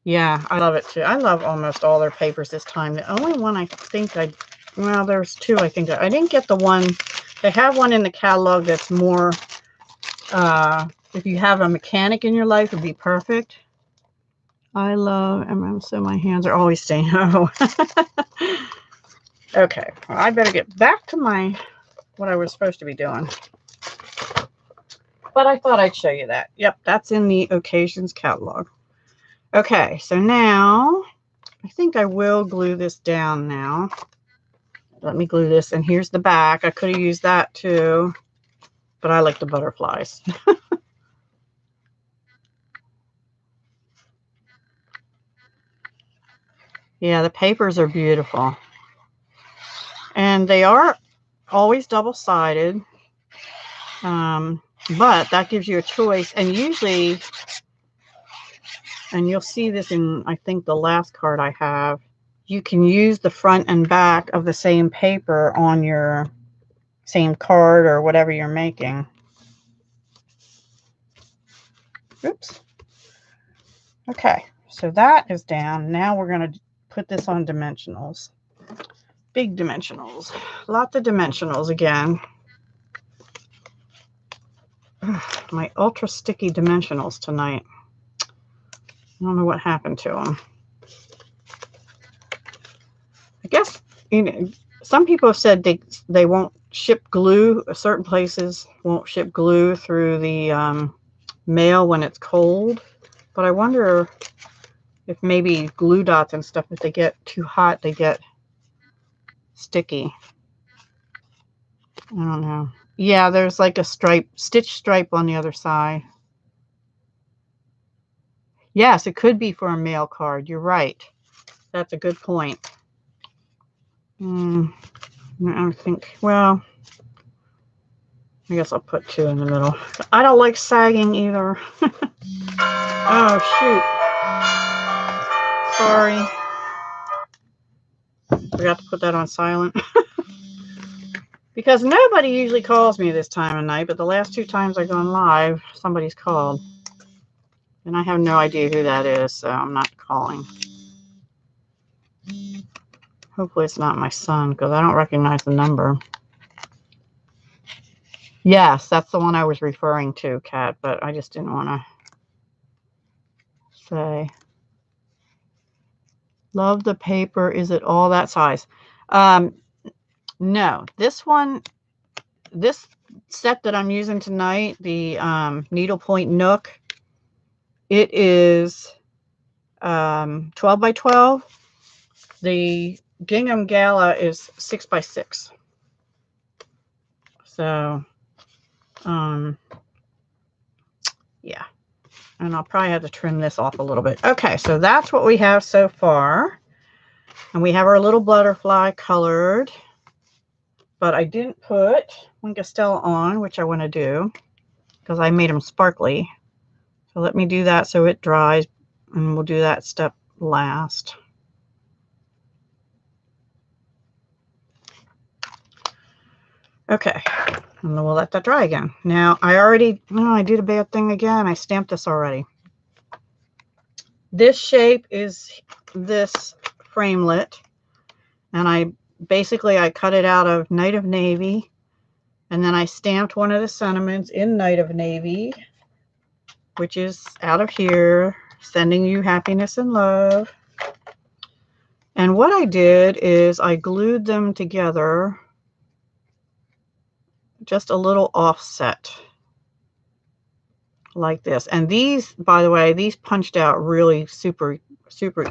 Yeah, I love it too. I love almost all their papers this time. The only one I think well, there's two I think. I didn't get the one. They have one in the catalog that's more, if you have a mechanic in your life, would be perfect. I love, so my hands are always staying. Oh. Okay, well, I better get back to what I was supposed to be doing. But I thought I'd show you that. Yep, that's in the Occasions catalog. Okay, so now I think I will glue this down now. Let me glue this, and here's the back. I could have used that too, but I like the butterflies. Yeah, the papers are beautiful. And they are always double-sided, but that gives you a choice. And usually, and you'll see this in, I think, the last card I have, you can use the front and back of the same paper on your same card or whatever you're making. Oops. Okay, so that is down. Now we're going to put this on dimensionals. Big dimensionals. Lots of dimensionals again. My ultra sticky dimensionals tonight. I don't know what happened to them. I guess, you know, some people have said they won't ship glue. Certain places won't ship glue through the mail when it's cold. But I wonder if maybe glue dots and stuff, if they get too hot, they get sticky. I don't know. Yeah, there's like a stitch stripe on the other side. Yes, it could be for a mail card. You're right. That's a good point. I think, well, I guess I'll put two in the middle. I don't like sagging either. Oh, shoot. Sorry. Forgot to put that on silent. Because nobody usually calls me this time of night, but the last two times I've gone live, somebody's called. And I have no idea who that is, so I'm not calling. Hopefully it's not my son, because I don't recognize the number. Yes, that's the one I was referring to, Kat, but I just didn't want to say. Love the paper. Is it all that size? No, this set that I'm using tonight, the Needlepoint Nook, it is 12 by 12. The Gingham Gala is 6 by 6. So, yeah. And I'll probably have to trim this off a little bit. Okay, so that's what we have so far. And we have our little butterfly colored. But I didn't put Winkestella on, which I want to do, because I made them sparkly. So let me do that so it dries, and we'll do that step last. Okay, and then we'll let that dry again. Now, I did a bad thing again. I stamped this already. This shape is this framelit, and I cut it out of Night of Navy, and then I stamped one of the sentiments in Night of Navy, which is out of here, sending you happiness and love. And what I did is I glued them together, just a little offset. like this. And these, by the way, these punched out really super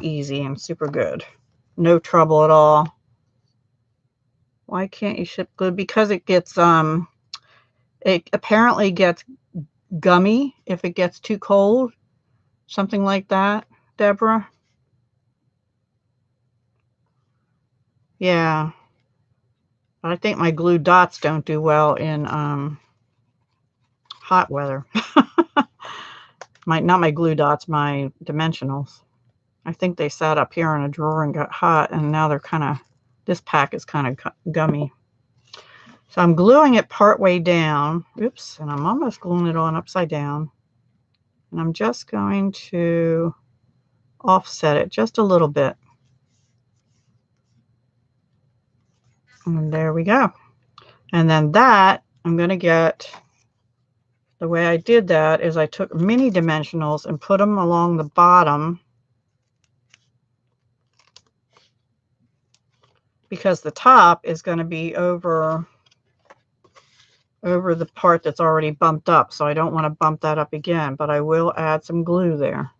easy and super good. No trouble at all. Why can't you ship glue? Because it gets, it apparently gets gummy if it gets too cold. Something like that, Deborah? Yeah. I think my glue dots don't do well in hot weather. Not my glue dots, my dimensionals. I think they sat up here in a drawer and got hot, and now they're kind of, this pack is kind of gummy. So I'm gluing it part way down. Oops, and I'm almost gluing it on upside down. And I'm just going to offset it just a little bit. And there we go. And then that, I'm going to get, the way I did that is I took mini dimensionals and put them along the bottom, because the top is going to be over the part that's already bumped up. So I don't want to bump that up again, but I will add some glue there.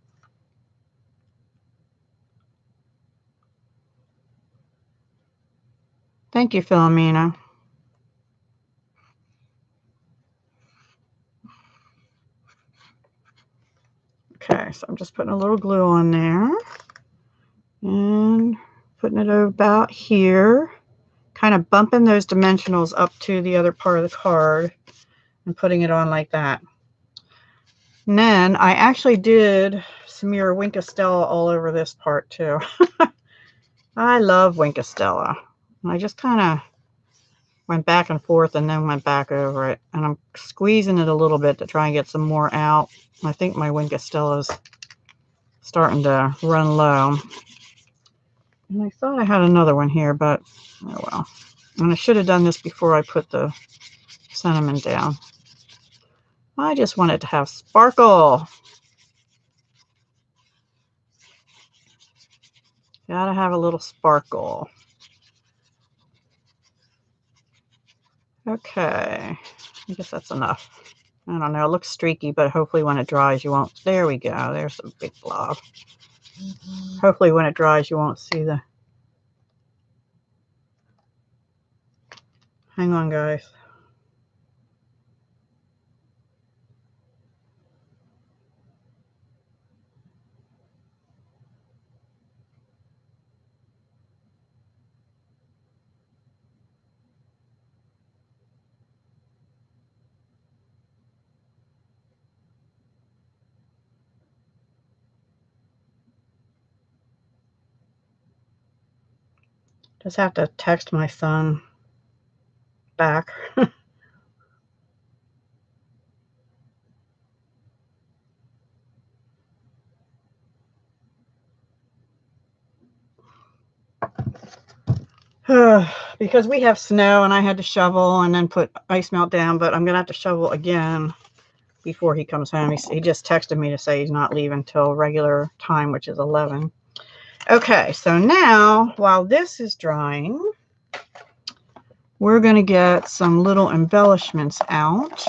Thank you, Philomena. Okay, so I'm just putting a little glue on there and putting it about here, kind of bumping those dimensionals up to the other part of the card and putting it on like that. And then I actually did smear Wink of Stella all over this part too. I love Wink of Stella. I just kind of went back and forth and then went back over it. And I'm squeezing it a little bit to try and get some more out. I think my Wink of Stella's starting to run low. And I thought I had another one here, but oh well. And I should have done this before I put the cinnamon down. I just want it to have sparkle. Gotta have a little sparkle. Okay, I guess that's enough. I don't know, it looks streaky, but hopefully when it dries you won't. There we go, there's a big blob. Hopefully when it dries you won't see the... Hang on, guys. Just have to text my son back. Because we have snow and I had to shovel and then put ice melt down, but I'm gonna have to shovel again before he comes home. He just texted me to say he's not leaving till regular time, which is 11. Okay, so now while this is drying, we're going to get some little embellishments out.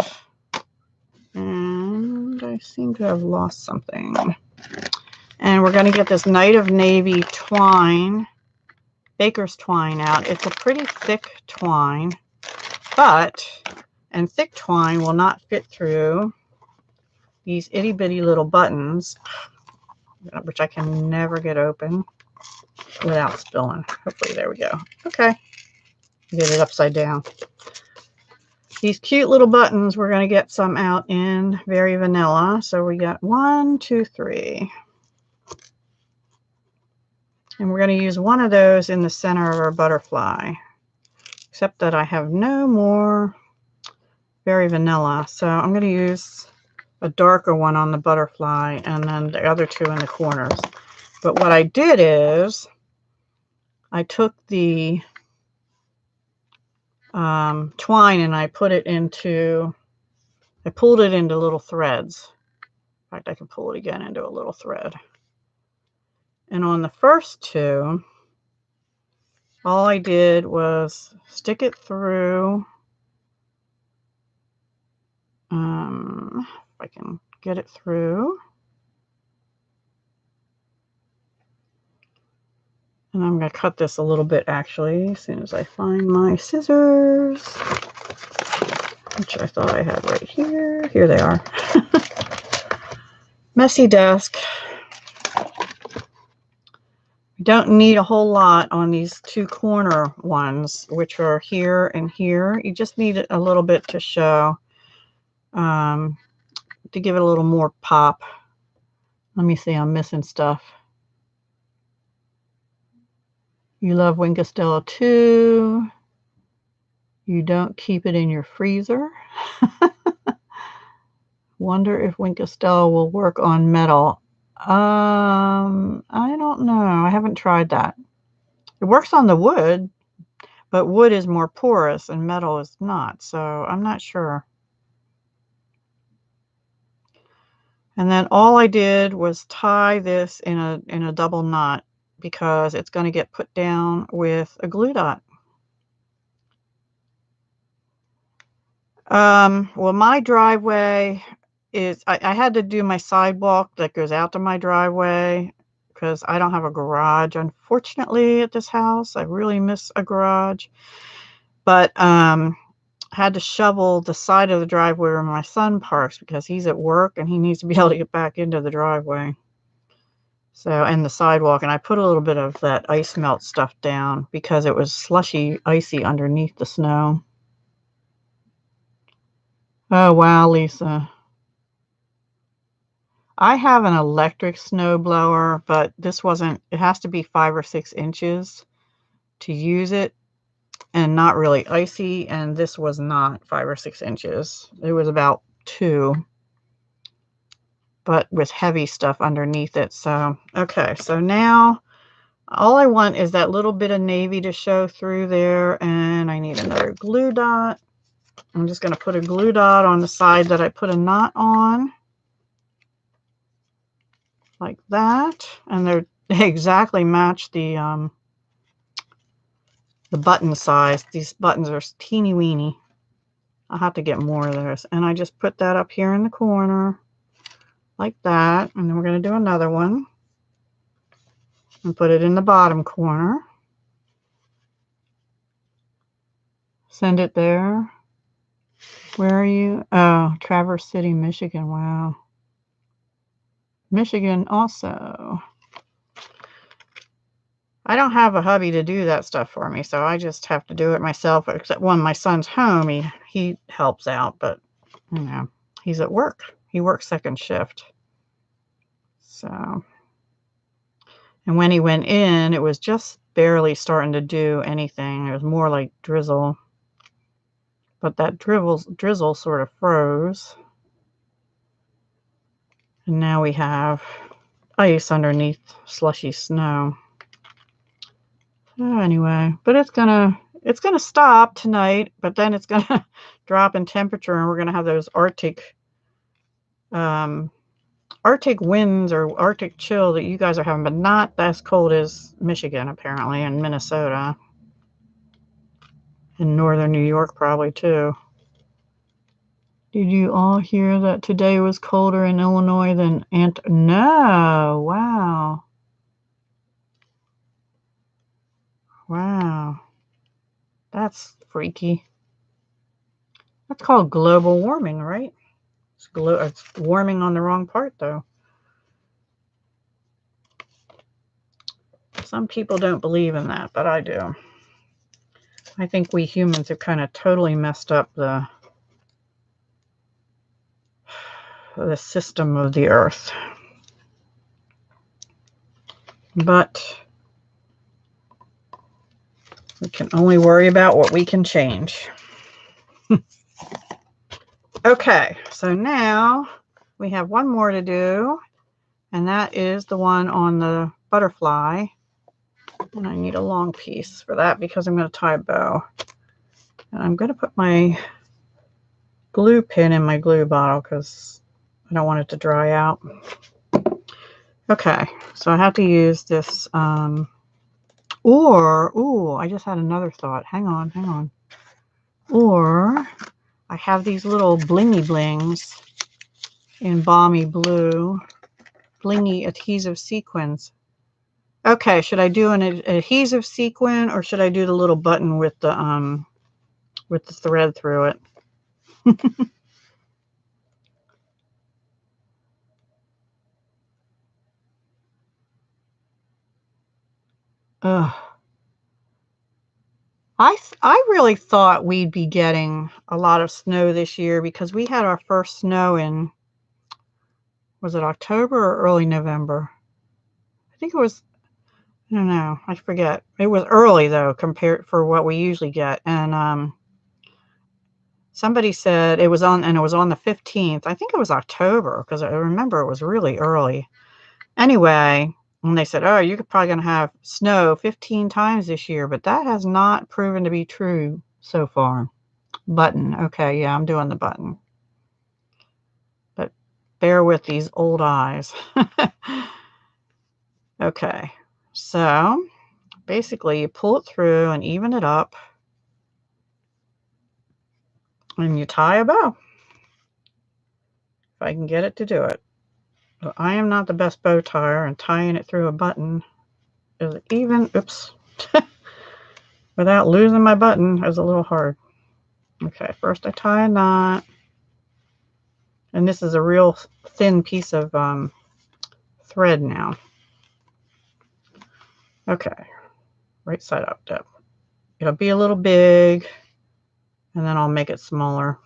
And I seem to have lost something. And we're going to get this Night of Navy twine, baker's twine out. It's a pretty thick twine, and thick twine will not fit through these itty bitty little buttons, which I can never get open without spilling. Hopefully, there we go. Okay, get it upside down. These cute little buttons, we're going to get some out in Very Vanilla. So we got 1, 2, 3. And we're going to use one of those in the center of our butterfly. Except that I have no more Very Vanilla. So I'm going to use a darker one on the butterfly and then the other two in the corners. But what I did is I took the twine and I pulled it into little threads. In fact, I can pull it again into a little thread. And on the first two, all I did was stick it through, if I can get it through. And I'm going to cut this a little bit actually as soon as I find my scissors, which I thought I had right here. Here they are. Messy desk. You don't need a whole lot on these two corner ones, which are here and here. You just need a little bit to show, to give it a little more pop. Let me see, I'm missing stuff. You love Wink of Stella too. You don't keep it in your freezer. Wonder if Wink of Stella will work on metal. I don't know. I haven't tried that. It works on the wood, but wood is more porous and metal is not, so I'm not sure. And then all I did was tie this in a double knot because it's going to get put down with a glue dot. Well, my driveway is, I had to do my sidewalk that goes out to my driveway because I don't have a garage, unfortunately, at this house. I really miss a garage. But had to shovel the side of the driveway where my son parks because he's at work and he needs to be able to get back into the driveway. So, and the sidewalk, and I put a little bit of that ice melt stuff down because it was slushy, icy underneath the snow. Oh, wow, Lisa. I have an electric snow blower, but this wasn't, it has to be 5 or 6 inches to use it and not really icy. And this was not 5 or 6 inches. It was about 2, but with heavy stuff underneath it. So, okay. So now all I want is that little bit of navy to show through there. And I need another glue dot. I'm just going to put a glue dot on the side that I put a knot on. Like that. And they exactly match the button size. These buttons are teeny weeny. I'll have to get more of those. And I just put that up here in the corner like that. And then we're going to do another one and put it in the bottom corner. Send it there. Where are you? Oh, Traverse City, Michigan. Wow. Michigan also. I don't have a hubby to do that stuff for me, so I just have to do it myself. Except when my son's home, he helps out, but you know, he's at work. He works second shift. So, and when he went in, it was just barely starting to do anything. It was more like drizzle, but that drizzle sort of froze. And now we have ice underneath slushy snow. So anyway, but it's gonna stop tonight, but then it's gonna drop in temperature, and we're gonna have those Arctic winds or Arctic chill that you guys are having, but not as cold as Michigan apparently, and Minnesota, and northern New York probably too. Did you all hear that today was colder in Illinois than No, wow. Wow. That's freaky. That's called global warming, right? It's warming on the wrong part, though. Some people don't believe in that, but I do. I think we humans have kind of totally messed up the system of the earth. But we can only worry about what we can change. Okay, so now we have one more to do, and that is the one on the butterfly. And I need a long piece for that because I'm going to tie a bow. And I'm going to put my glue pin in my glue bottle because I don't want it to dry out. Okay, so I have to use this, I just had another thought. Hang on. Or I have these little blingy blings. in Balmy Blue. Blingy adhesive sequins. Okay, should I do an adhesive sequin or should I do the little button with the thread through it? Ugh. I really thought we'd be getting a lot of snow this year because we had our first snow in, was it October or early November? I think it was, I don't know, I forget. It was early though compared for what we usually get. And somebody said it was on the 15th. I think it was October because I remember it was really early. Anyway, and they said, oh, you're probably going to have snow 15 times this year, but that has not proven to be true so far. Button. Okay, yeah, I'm doing the button. But bear with these old eyes. Okay, so basically you pull it through and even it up. And you tie a bow. If I can get it to do it. But I am not the best bow tire, and tying it through a button is even, oops, without losing my button is a little hard. Okay, first I tie a knot. And this is a real thin piece of thread now. Okay, right side up, dip. It'll be a little big, and then I'll make it smaller.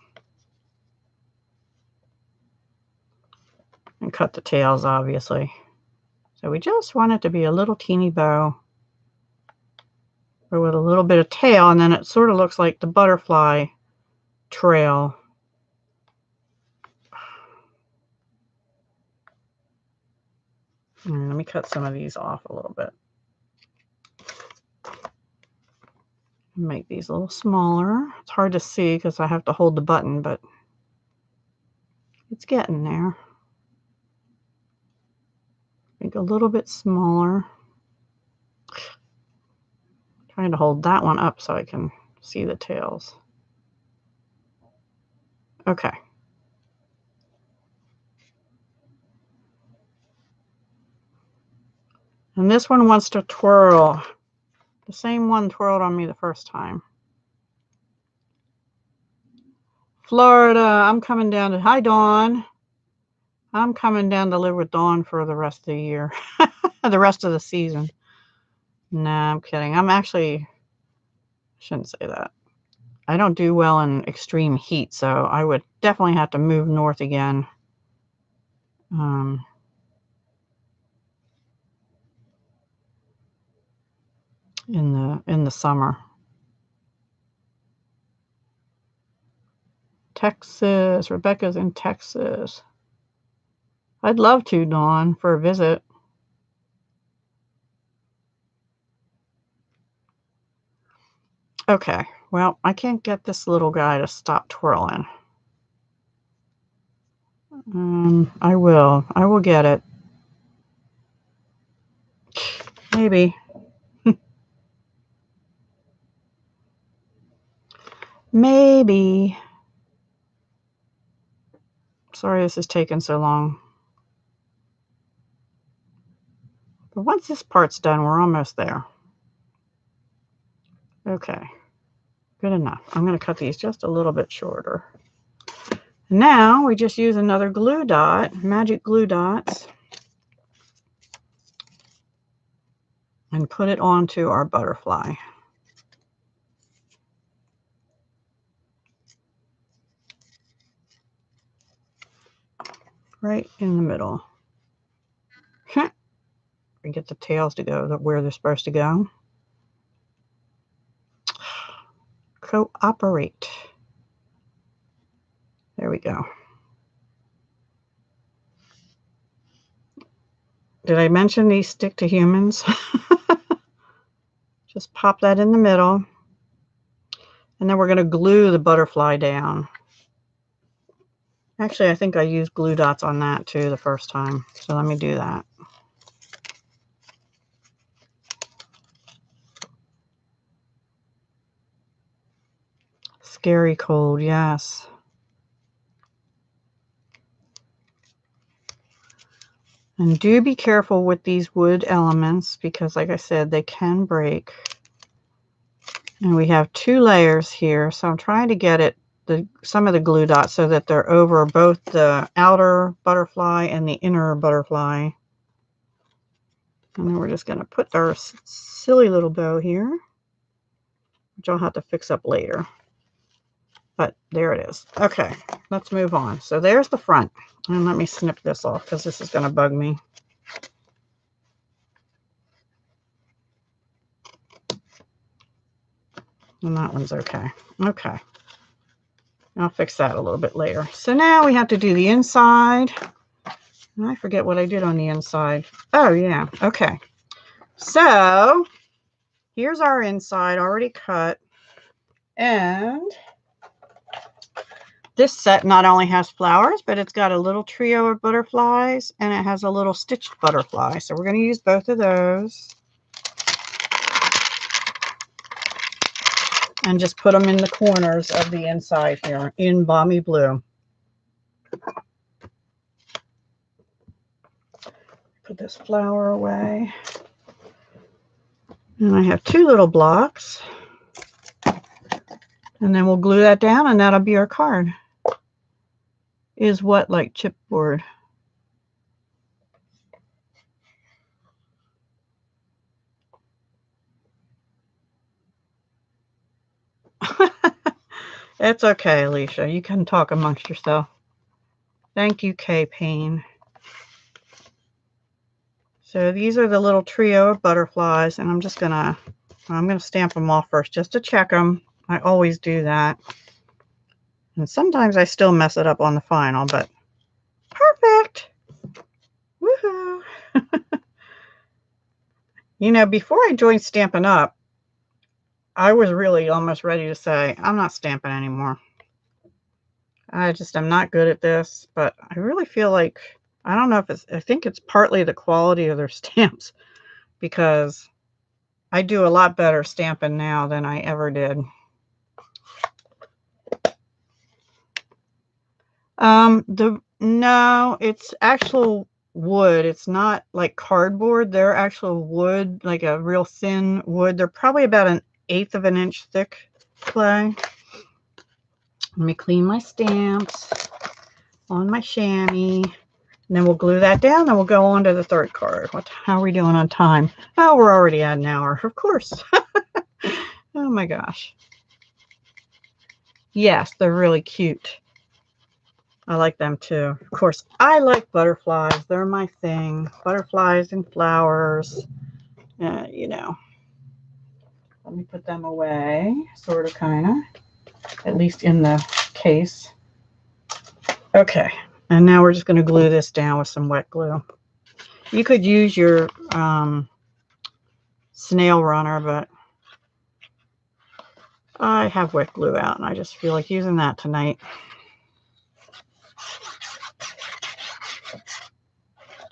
And cut the tails, obviously. So we just want it to be a little teeny bow, but with a little bit of tail, and then it sort of looks like the butterfly trail. Let me cut some of these off a little bit. Make these a little smaller. It's hard to see because I have to hold the button, but it's getting there. Make a little bit smaller. Trying to hold that one up so I can see the tails. Okay. And this one wants to twirl. The same one twirled on me the first time. Florida, I'm coming down to, hi Dawn. I'm coming down to live with Dawn for the rest of the year. The rest of the season. Nah, I'm kidding. I'm actually, shouldn't say that. I don't do well in extreme heat, so I would definitely have to move north again. In the summer. Texas. Rebecca's in Texas. I'd love to, Dawn, for a visit. Okay, well, I can't get this little guy to stop twirling. I will get it. Maybe. Maybe. Sorry this is taking so long. But once this part's done, we're almost there. Okay, good enough. I'm going to cut these just a little bit shorter. Now we just use another glue dot, magic glue dots, and put it onto our butterfly. Right in the middle. We get the tails to go where they're supposed to go. Cooperate. There we go. Did I mention these stick to humans? Just pop that in the middle. And then we're going to glue the butterfly down. Actually, I think I used glue dots on that too the first time. So let me do that. Scary cold, yes. And do be careful with these wood elements because, like I said, they can break. And we have 2 layers here, so I'm trying to get it some of the glue dots so that they're over both the outer butterfly and the inner butterfly. And then we're just going to put our silly little bow here, which I'll have to fix up later. But there it is. Okay, let's move on. So there's the front. And let me snip this off because this is going to bug me. And that one's okay. Okay. I'll fix that a little bit later. So now we have to do the inside. And I forget what I did on the inside. Oh, yeah. Okay. So here's our inside already cut. And this set not only has flowers, but it's got a little trio of butterflies and it has a little stitched butterfly. So we're going to use both of those. And just put them in the corners of the inside here in Balmy Blue. Put this flower away. And I have 2 little blocks. And then we'll glue that down and that'll be our card. Is what like chipboard? It's okay, Alicia. You can talk amongst yourself. Thank you, K Payne. So these are the little trio of butterflies, and I'm gonna stamp them off first just to check them. I always do that. And sometimes I still mess it up on the final, but perfect. Woohoo. You know, before I joined Stampin' Up, I was really almost ready to say, I'm not stamping anymore. I just am not good at this, but I really feel like, I don't know if I think it's partly the quality of their stamps because I do a lot better stamping now than I ever did. No, it's actual wood. It's not like cardboard. They're actual wood, like a real thin wood. They're probably about 1/8 of an inch thick clay. Let me clean my stamps on my chamois. And then we'll glue that down and we'll go on to the 3rd card. How are we doing on time? Oh, we're already at an hour, of course. Oh my gosh. Yes, they're really cute. I like them too. Of course, I like butterflies. They're my thing. Butterflies and flowers. You know. Let me put them away, sort of, kind of. At least in the case. Okay. And now we're just going to glue this down with some wet glue. You could use your snail runner, but I have wet glue out, and I just feel like using that tonight.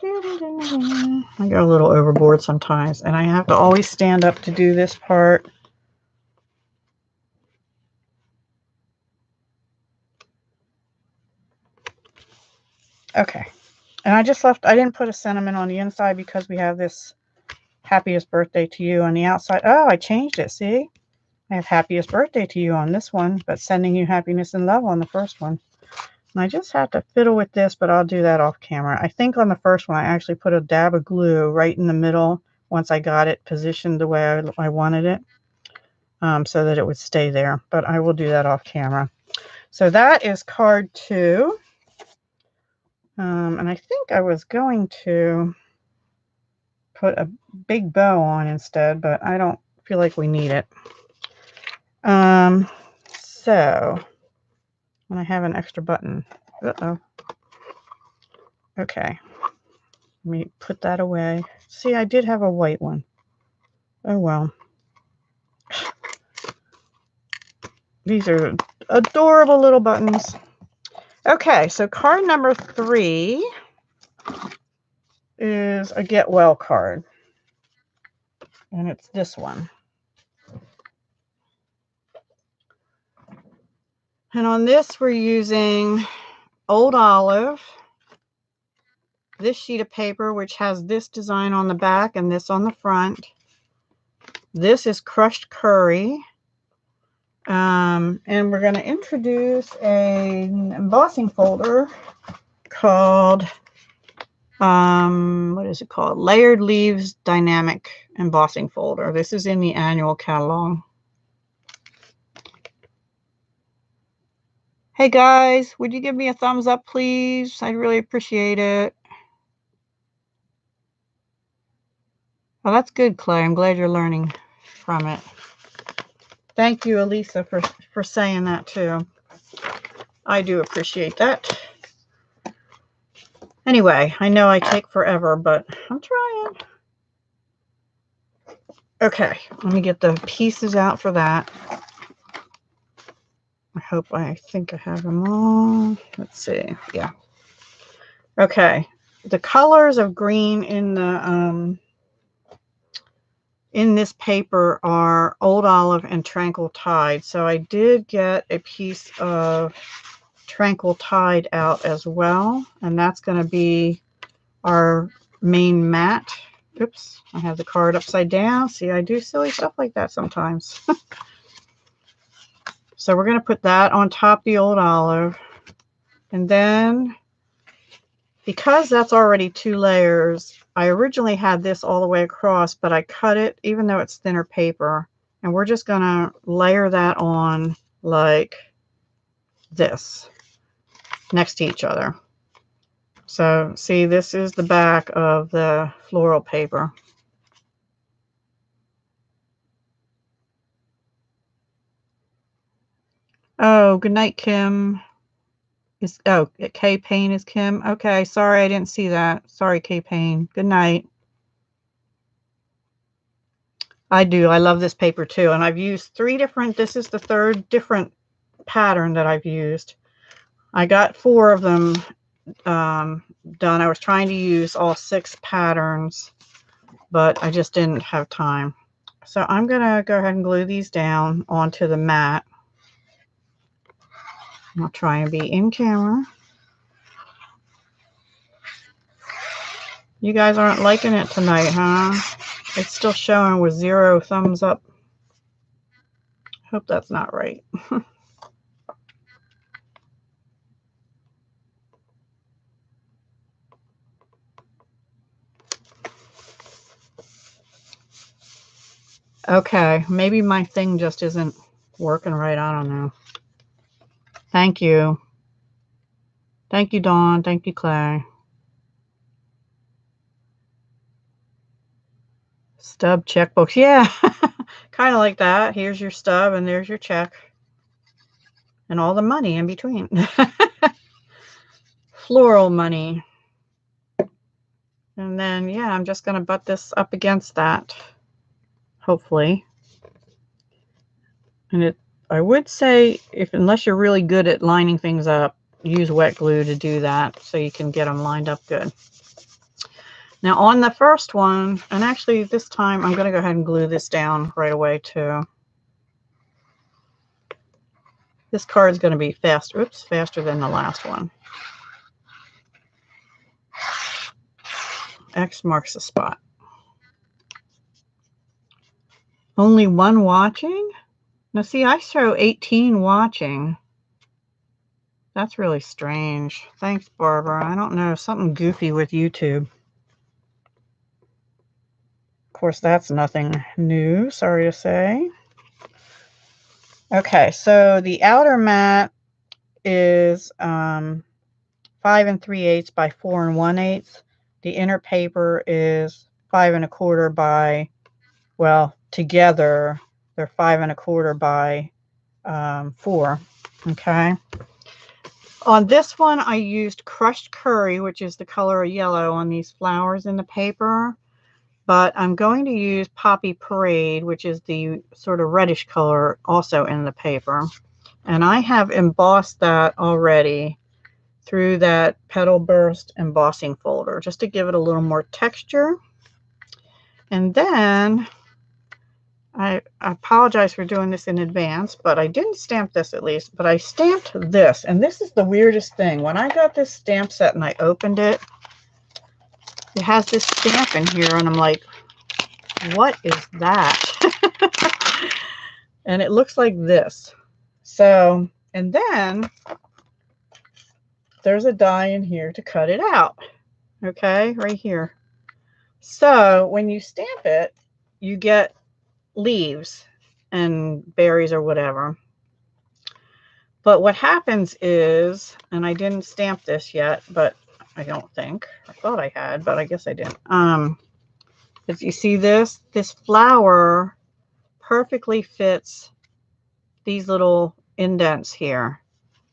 I go a little overboard sometimes, and I have to always stand up to do this part. Okay. And I didn't put a sentiment on the inside because we have this happiest birthday to you on the outside. Oh, I changed it. See? I have happiest birthday to you on this one, but sending you happiness and love on the first one. And I just have to fiddle with this, but I'll do that off camera. I think on the first one, I actually put a dab of glue right in the middle once I got it positioned the way I wanted it, so that it would stay there. But I will do that off camera. So that is card 2. And I think I was going to put a big bow on instead, but I don't feel like we need it. So, and I have an extra button. Uh-oh. Okay. Let me put that away. See, I did have a white one. Oh, well. These are adorable little buttons. Okay, so card number 3 is a Get Well card. And it's this one. And on this, we're using Old Olive this sheet of paper, which has this design on the back and this on the front. This is crushed curry. And we're going to introduce an embossing folder called, what is it called? Layered Leaves Dynamic Embossing Folder. This is in the annual catalog. Hey guys, would you give me a thumbs up, please? I'd really appreciate it. Oh, that's good, Clay. I'm glad you're learning from it. Thank you, Elisa, for saying that too. I do appreciate that. Anyway, I know I take forever, but I'm trying. Okay, let me get the pieces out for that. I think I have them all. Let's see. Yeah. Okay. The colors of green in the in this paper are Old Olive and Tranquil Tide. So I did get a piece of Tranquil Tide out as well, and that's going to be our main mat. Oops, I have the card upside down. See, I do silly stuff like that sometimes. So we're going to put that on top the Old Olive. And then, because that's already 2 layers, I originally had this all the way across, but I cut it, even though it's thinner paper. And we're just going to layer that on like this, next to each other. So see, this is the back of the floral paper. Oh, good night, Kim. Oh, K Payne is Kim. Okay, sorry, I didn't see that. Sorry, K Payne. Good night. I do. I love this paper too. And I've used 3 different, this is the 3rd different pattern that I've used. I got 4 of them done. I was trying to use all 6 patterns, but I just didn't have time. So I'm going to go ahead and glue these down onto the mat. I'll try and be in camera. You guys aren't liking it tonight, huh? It's still showing with 0 thumbs up. Hope that's not right. Okay, maybe my thing just isn't working right. I don't know. Thank you. Thank you, Dawn. Thank you, Clay. Stub checkbooks. Yeah, kind of like that. Here's your stub and there's your check. And all the money in between. Floral money. And then, yeah, I'm just going to butt this up against that. Hopefully. And I would say, unless you're really good at lining things up, use wet glue to do that so you can get them lined up good. Now on the first one, and actually this time I'm going to go ahead and glue this down right away too. This card's going to be faster than the last one. X marks the spot. Only 1 watching? Now see, I show 18 watching. That's really strange. Thanks, Barbara. I don't know, something goofy with YouTube. Of course, that's nothing new, sorry to say. Okay, so the outer mat is 5 3/8 by 4 1/8. The inner paper is 5 1/4 by, well, together they're 5 1/4 by 4. Okay. On this one, I used crushed curry, which is the color of yellow on these flowers in the paper. But I'm going to use Poppy Parade, which is the sort of reddish color also in the paper. And I have embossed that already through that Petal Burst embossing folder, just to give it a little more texture. And then, I apologize for doing this in advance, but I didn't stamp this at least, but I stamped this. And this is the weirdest thing. When I got this stamp set and I opened it, it has this stamp in here, and I'm like, what is that? And it looks like this. So, and then there's a die in here to cut it out. Okay, right here. So when you stamp it, you get leaves and berries or whatever. But what happens is, and I didn't stamp this yet, but I don't think. I thought I had, but I guess I didn't. If you see this flower perfectly fits these little indents here.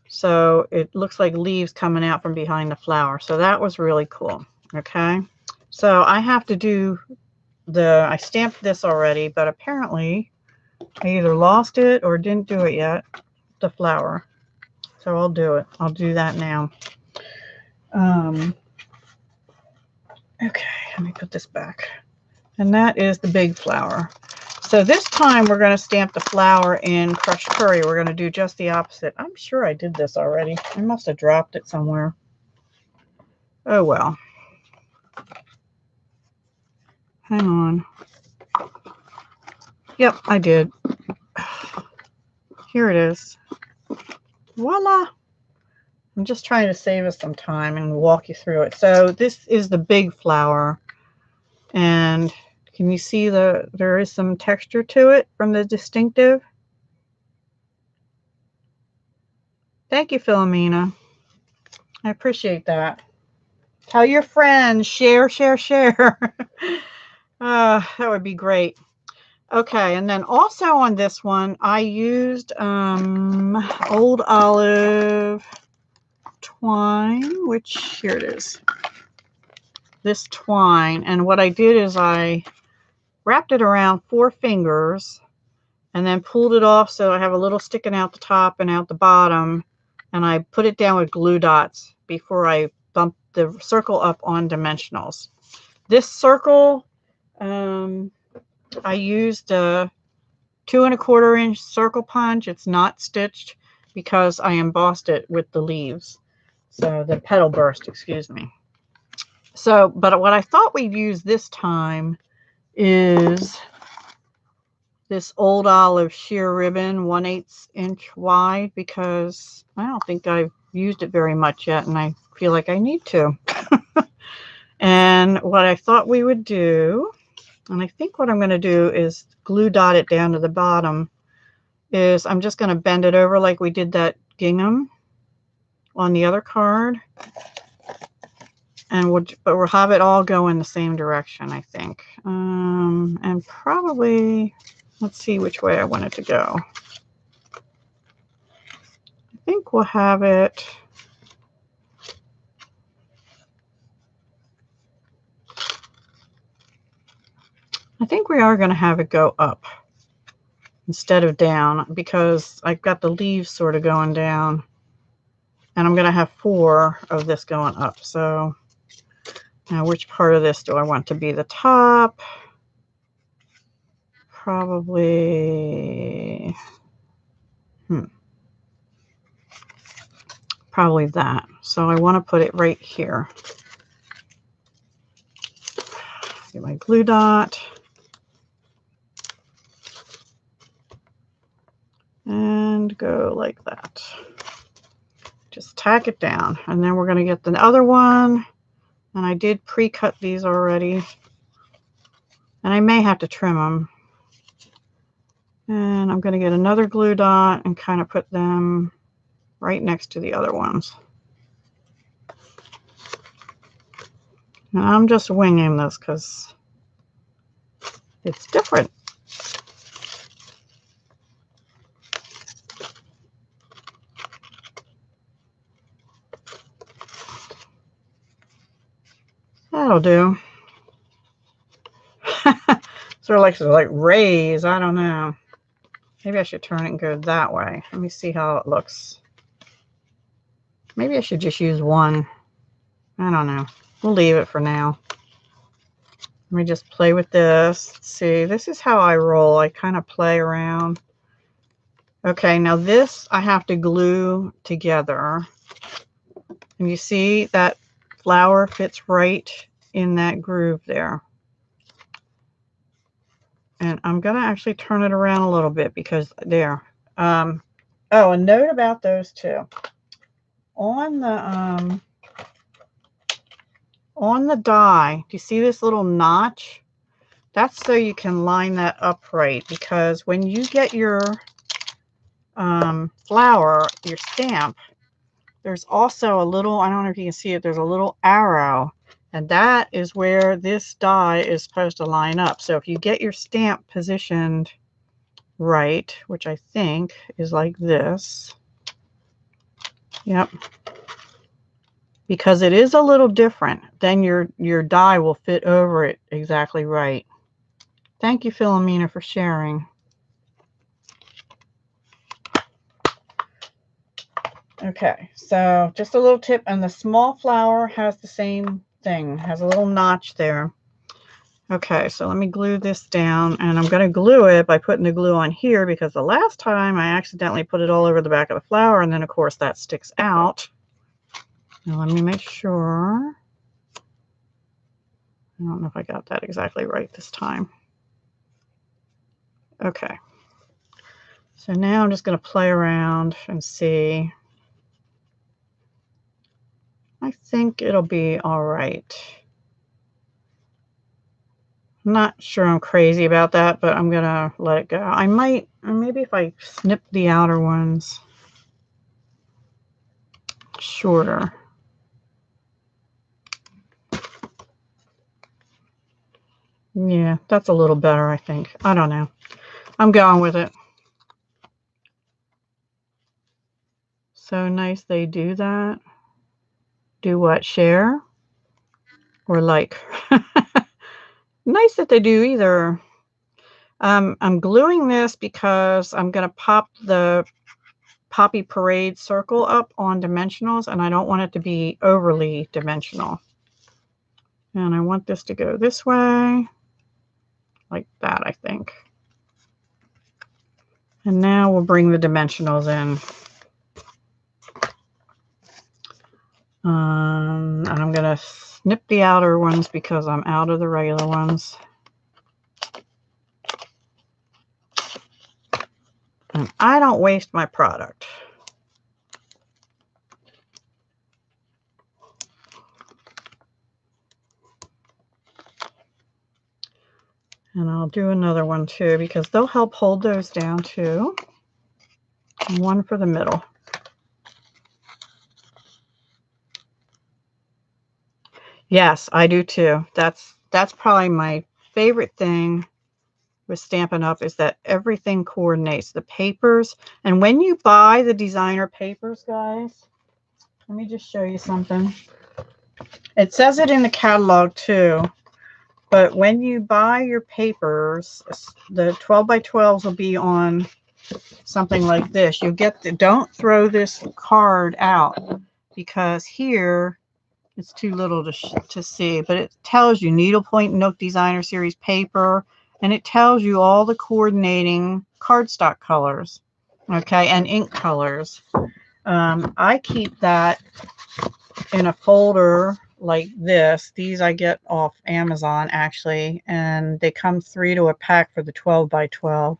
So it looks like leaves coming out from behind the flower. So that was really cool. Okay. So I have to do I stamped this already, but apparently I either lost it or didn't do it yet, the flower. So I'll do it. I'll do that now. Okay, let me put this back. And that is the big flower. So this time we're going to stamp the flower in crushed curry. We're going to do just the opposite. I'm sure I did this already. I must have dropped it somewhere. Oh well. Hang on. Yep, I did. Here it is. Voila. I'm just trying to save us some time and walk you through it. So this is the big flower. And can you see there is some texture to it from the distinctive? Thank you, Philomena. I appreciate that. Tell your friends, share, share, share. That would be great. Okay, and then also on this one, I used old olive twine, which here it is. This twine, and what I did is I wrapped it around 4 fingers and then pulled it off so I have a little sticking out the top and out the bottom, and I put it down with glue dots before I bumped the circle up on dimensionals. This circle, I used a 2 1/4 inch circle punch. It's not stitched because I embossed it with the leaves. So the petal burst, excuse me. So, but what I thought we'd use this time is this old olive sheer ribbon, 1/8 inch wide, because I don't think I've used it very much yet, and I feel like I need to. And what I thought we would do, and I think what I'm going to do is glue dot it down to the bottom, is I'm just going to bend it over like we did that gingham on the other card. And we'll have it all go in the same direction, I think. And probably, let's see which way I want it to go. I think we'll have it. I think we are going to have it go up instead of down, because I've got the leaves sort of going down, and I'm going to have 4 of this going up. So now which part of this do I want to be the top? Probably, probably that. So I want to put it right here. Get my glue dot. And go like that. Just tack it down. And then we're going to get the other one. And I did pre-cut these already. And I may have to trim them. And I'm going to get another glue dot and kind of put them right next to the other ones. And I'm just winging this because it's different. That'll do. Sort of like rays. I don't know. Maybe I should turn it and go that way. Let me see how it looks. Maybe I should just use one. I don't know. We'll leave it for now. Let me just play with this. Let's see, this is how I roll. I kind of play around. Okay, now this I have to glue together. And you see that flower fits right in that groove there. And I'm going to actually turn it around a little bit because there. Oh, a note about those two. On the die, do you see this little notch? That's so you can line that up right, because when you get your flower, your stamp, there's also a little, I don't know if you can see it, there's a little arrow, and that is where this die is supposed to line up. So if you get your stamp positioned right, which I think is like this, yep, because it is a little different, then your die will fit over it exactly right. Thank you, Philomena, for sharing. Okay, so just a little tip, and the small flower has the same thing, has a little notch there. Okay, so let me glue this down, and I'm going to glue it by putting the glue on here, because the last time I accidentally put it all over the back of the flower, and then of course that sticks out. Now let me make sure. I don't know if I got that exactly right this time. Okay, so now I'm just going to play around and see. I think it'll be all right. I'm not sure I'm crazy about that, but I'm going to let it go. I might, maybe if I snip the outer ones shorter. Yeah, that's a little better, I think. I don't know. I'm going with it. So nice they do that. Do what? Share? Or like? Nice that they do either. I'm gluing this because I'm going to pop the Poppy Parade circle up on dimensionals, and I don't want it to be overly dimensional. And I want this to go this way, like that, I think. And now we'll bring the dimensionals in. And I'm going to snip the outer ones because I'm out of the regular ones. And I don't waste my product. And I'll do another one too, because they'll help hold those down too. And one for the middle. Yes, I do too. That's probably my favorite thing with Stampin' Up! Is that everything coordinates. The papers. And when you buy the designer papers, guys, let me just show you something. It says it in the catalog too. But when you buy your papers, the 12 by 12s will be on something like this. You get the, don't throw this card out, because here it's too little to see, but it tells you Needlepoint Nook Designer Series paper, and it tells you all the coordinating cardstock colors, okay, and ink colors. I keep that in a folder like this. These I get off Amazon actually, and they come 3 to a pack for the 12 by 12,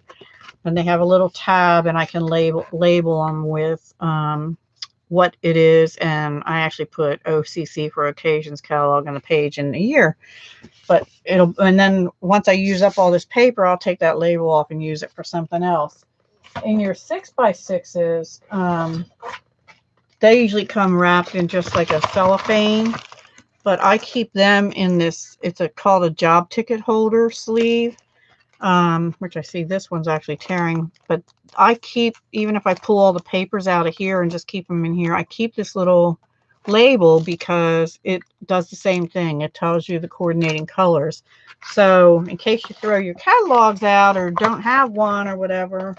and they have a little tab, and I can label them with what it is, and I actually put OCC for Occasions Catalog on the page in a year. But it'll, and then once I use up all this paper, I'll take that label off and use it for something else. In your 6x6s, they usually come wrapped in just like a cellophane, but I keep them in this, it's called a job ticket holder sleeve, which I see this one's actually tearing, but I keep, even if I pull all the papers out of here and just keep them in here, I keep this little label because it does the same thing. It tells you the coordinating colors. So in case you throw your catalogs out or don't have one or whatever,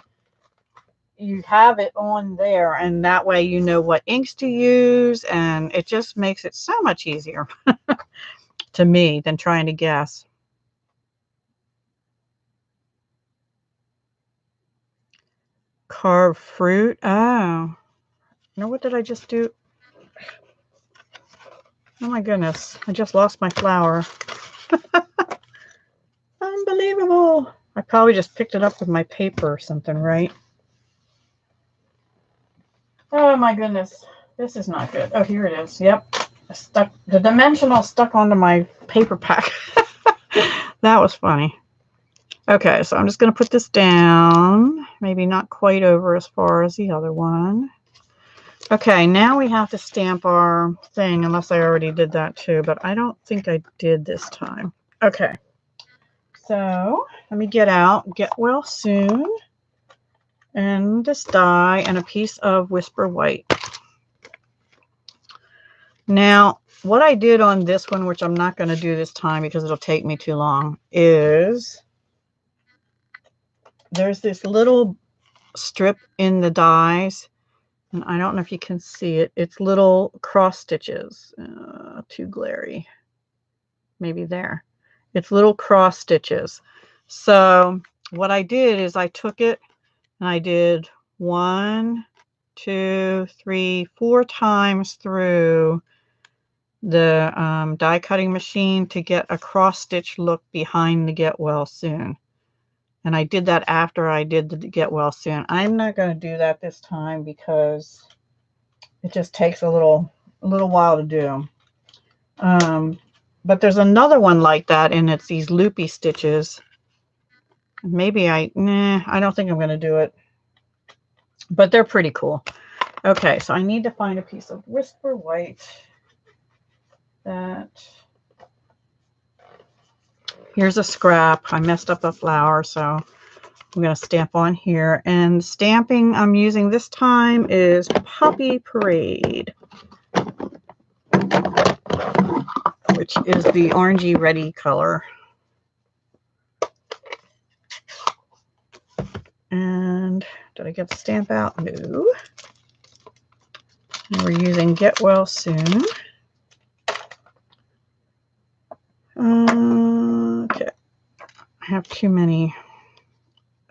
you have it on there, and that way you know what inks to use, and it just makes it so much easier to me than trying to guess. Carve fruit. Oh, no, what did I just do? Oh my goodness, I just lost my flower. Unbelievable. I probably just picked it up with my paper or something, right? Oh my goodness, this is not good. Oh, here it is. Yep, the dimensional stuck onto my paper pack. That was funny. Okay, so I'm just going to put this down. Maybe not quite over as far as the other one. Okay, now we have to stamp our thing, unless I already did that too, but I don't think I did this time. Okay, so let me get out Get Well Soon and this die and a piece of Whisper White. Now, what I did on this one, which I'm not going to do this time because it'll take me too long, is there's this little strip in the dies, and I don't know if you can see it. It's little cross stitches. Too glary. Maybe there. It's little cross stitches. So what I did is I took it and I did 1, 2, 3, 4 times through the die cutting machine to get a cross stitch look behind the Get Well Soon. And I did that after I did the Get Well Soon. I'm not going to do that this time because it just takes a little while to do. But there's another one like that, and it's these loopy stitches. Maybe I don't think I'm going to do it. But they're pretty cool. Okay, so I need to find a piece of Whisper White. Here's a scrap. I messed up a flower, so I'm going to stamp on here. And the stamping I'm using this time is Poppy Parade, which is the orangey reddy color. And did I get the stamp out? No. And we're using Get Well Soon. Okay. I have too many.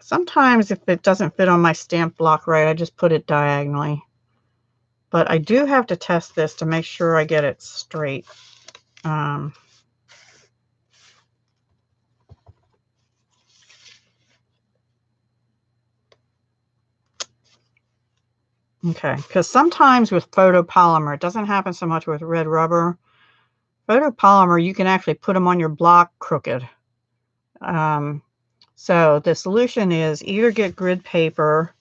Sometimes if it doesn't fit on my stamp block right, I just put it diagonally. But I do have to test this to make sure I get it straight. Okay, because sometimes with photopolymer, it doesn't happen so much with red rubber. Photopolymer, you can actually put them on your block crooked. So the solution is either get grid paper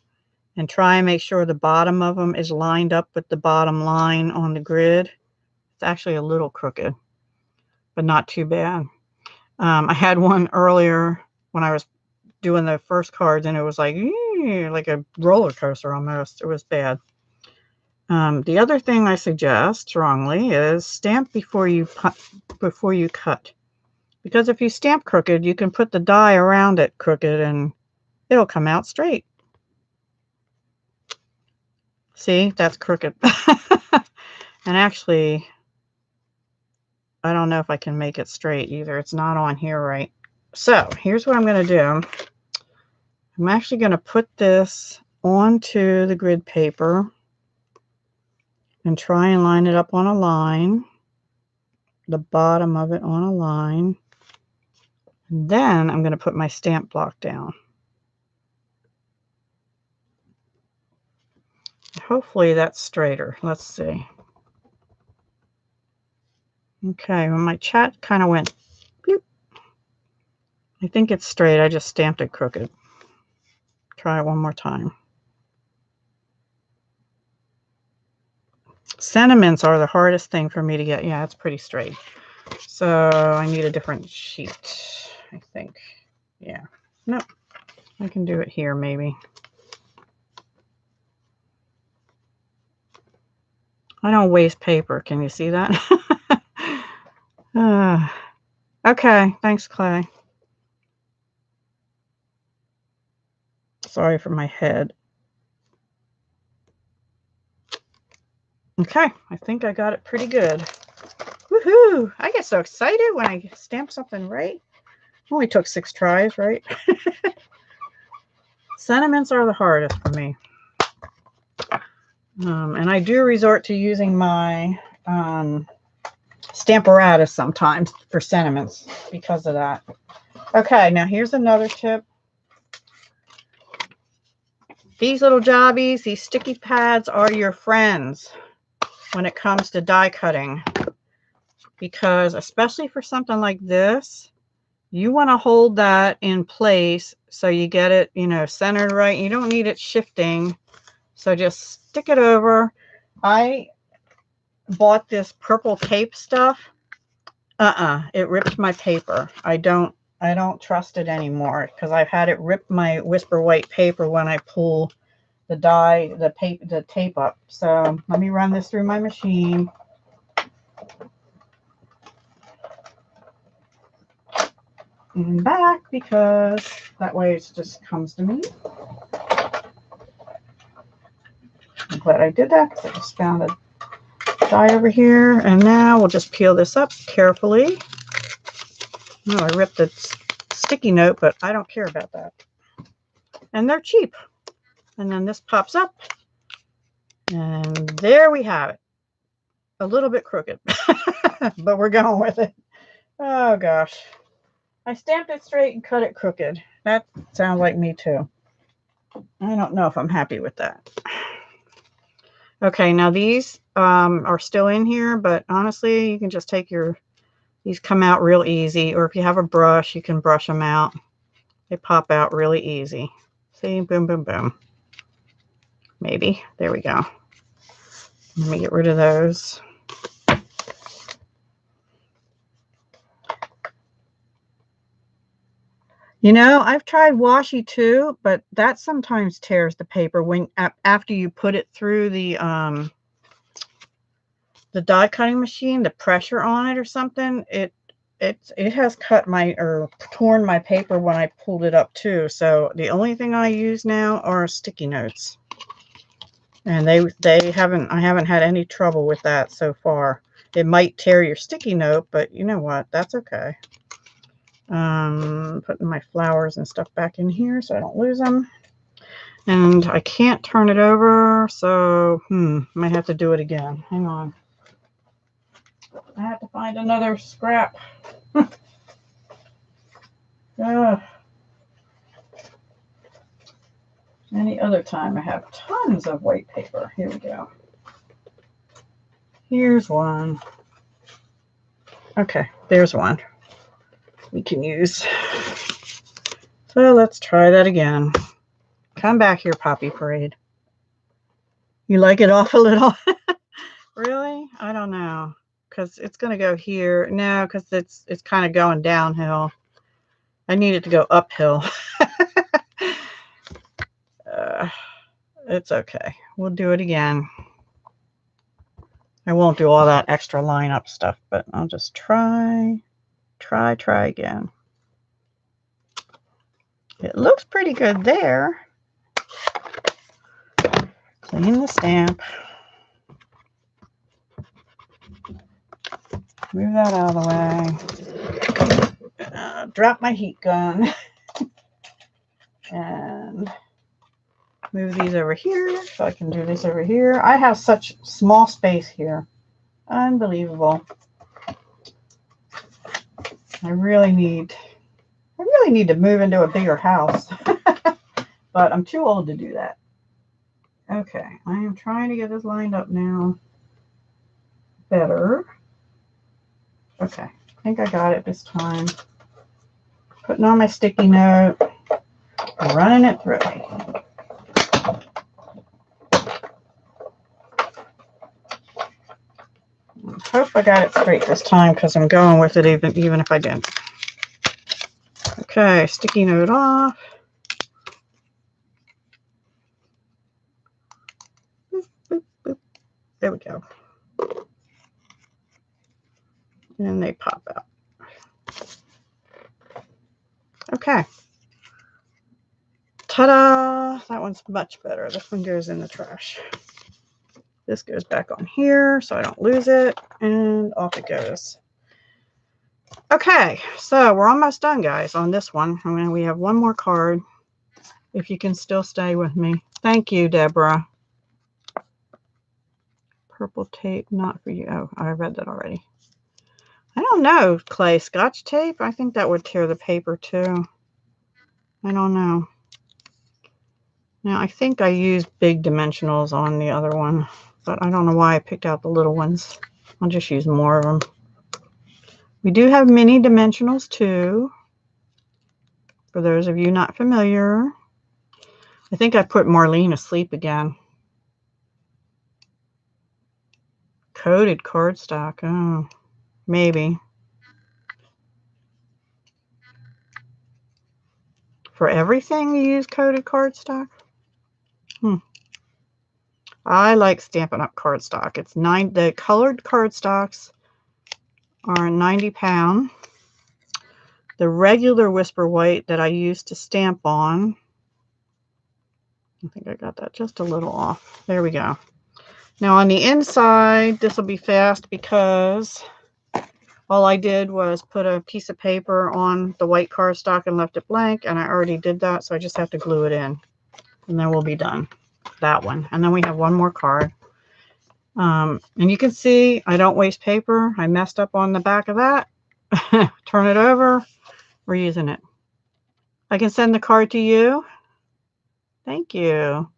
and try and make sure the bottom of them is lined up with the bottom line on the grid. It's actually a little crooked, but not too bad. I had one earlier when I was doing the first cards, and it was like a roller coaster almost. It was bad. The other thing I suggest strongly is stamp before you cut. Because if you stamp crooked, you can put the die around it crooked and it'll come out straight. See, that's crooked. And actually, I don't know if I can make it straight either. It's not on here right. So here's what I'm going to do. I'm actually going to put this onto the grid paper and try and line it up on a line. The bottom of it on a line. And then I'm going to put my stamp block down. Hopefully that's straighter. Let's see. Okay, well, my chat kind of went bloop. I think it's straight. I just stamped it crooked. Try it one more time. Sentiments are the hardest thing for me to get. Yeah, it's pretty straight. So I need a different sheet, I think. Yeah. Nope. I can do it here maybe. I don't waste paper. Can you see that? Okay. Thanks, Clay. Sorry for my head. Okay. I think I got it pretty good. Woohoo! I get so excited when I stamp something right. Only took 6 tries, right? Sentiments are the hardest for me. And I do resort to using my Stamparatus sometimes for sentiments because of that. Okay, now here's another tip. These little jobbies, these sticky pads are your friends when it comes to die cutting, because especially for something like this, you want to hold that in place so you get it, you know, centered right. You don't need it shifting, so just stick it over. I bought this purple tape stuff. It ripped my paper. I don't trust it anymore because I've had it rip my Whisper White paper when I pull the tape up. So let me run this through my machine. And back, because that way it just comes to me. I'm glad I did that because I just found a die over here. And now we'll just peel this up carefully. Oh, I ripped the sticky note, but I don't care about that. And they're cheap. And then this pops up. And there we have it. A little bit crooked, but we're going with it. Oh gosh. I stamped it straight and cut it crooked. That sounds like me too. I don't know if I'm happy with that. Okay, now these are still in here, but honestly, you can just take these come out real easy, or if you have a brush, you can brush them out. They pop out really easy. See, boom, boom, boom. Maybe. There we go. Let me get rid of those. You know, I've tried washi too, but that sometimes tears the paper when after you put it through the die cutting machine, the pressure on it or something, it has cut or torn my paper when I pulled it up too. So the only thing I use now are sticky notes, and I haven't had any trouble with that so far. It might tear your sticky note, but you know what? That's okay. Putting my flowers and stuff back in here so I don't lose them. And I can't turn it over, so might have to do it again. Hang on. I have to find another scrap. Any other time I have tons of white paper. Here we go. Here's one. Okay, there's one we can use. So let's try that again. Come back here, Poppy Parade. You like it off a little? Really? I don't know. Because it's going to go here. No, because it's kind of going downhill. I need it to go uphill. It's okay. We'll do it again. I won't do all that extra line up stuff, but I'll just try again. It looks pretty good there. Clean the stamp. Move that out of the way. Drop my heat gun. And move these over here so I can do this over here. I have such small space here. Unbelievable. I really need to move into a bigger house. But I'm too old to do that. Okay, I am trying to get this lined up now. Better. Okay, I think I got it this time. Putting on my sticky note, running it through. Hope I got it straight this time because I'm going with it even if I didn't. Okay, sticky note off. Boop, boop, boop. There we go. And they pop out. Okay. Ta-da! That one's much better. This one goes in the trash. This goes back on here so I don't lose it. And off it goes. Okay, so we're almost done, guys, on this one. I mean, we have one more card. If you can still stay with me. Thank you, Deborah. Purple tape, not for you. Oh, I read that already. I don't know, Clay. Scotch tape? I think that would tear the paper too. I don't know. Now, I think I used big dimensionals on the other one, but I don't know why I picked out the little ones. I'll just use more of them. We do have mini dimensionals too, for those of you not familiar. I think I put Marlene asleep again. Coated cardstock. Oh, maybe. For everything you use coated cardstock? I like Stampin' Up cardstock. It's the colored cardstocks are 90 pound. The regular Whisper White that I use to stamp on, I think I got that just a little off. There we go. Now on the inside, this will be fast because all I did was put a piece of paper on the white cardstock and left it blank, and I already did that, so I just have to glue it in, and then we'll be done. That one. And then we have one more card. And you can see I don't waste paper. I messed up on the back of that. Turn it over. We're using it. I can send the card to you. Thank you.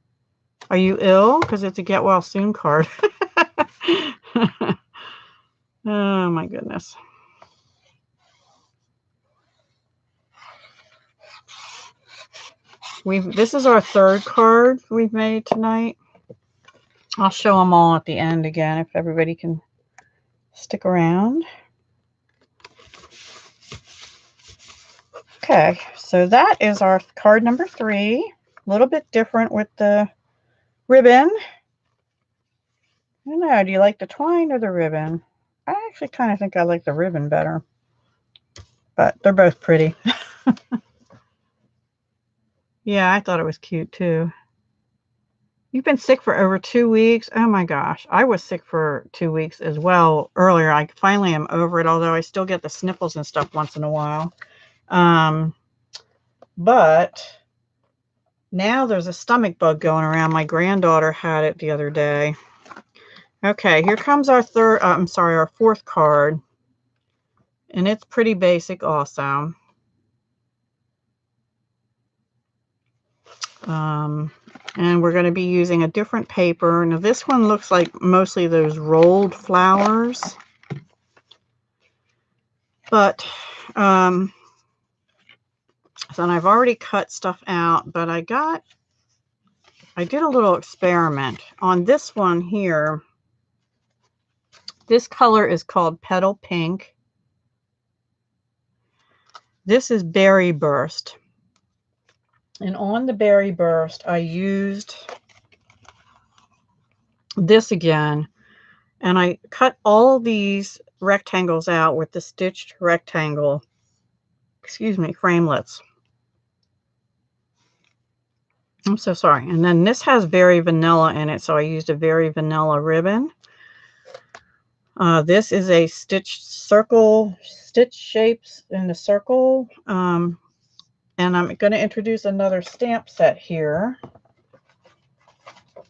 Are you ill? Because it's a get well soon card. Oh my goodness. This is our third card we've made tonight. I'll show them all at the end again if everybody can stick around. Okay, so that is our card number 3. A little bit different with the ribbon. I don't know, do you like the twine or the ribbon? I actually kind of think I like the ribbon better, but they're both pretty. Yeah, I thought it was cute too. You've been sick for over 2 weeks. Oh my gosh. I was sick for 2 weeks as well earlier. I finally am over it, although I still get the sniffles and stuff once in a while. But now there's a stomach bug going around. My granddaughter had it the other day. Okay, here comes our our fourth card. And it's pretty basic also. And we're going to be using a different paper. Now this one looks like mostly those rolled flowers. But, so I've already cut stuff out, but I did a little experiment. On this one here, this color is called Petal Pink. This is Berry Burst. And on the Berry Burst, I used this again. And I cut all these rectangles out with the stitched rectangle, framelets. I'm so sorry. And then this has Very Vanilla in it, so I used a Very Vanilla ribbon. This is a stitched circle, stitch shapes in a circle. And I'm going to introduce another stamp set here.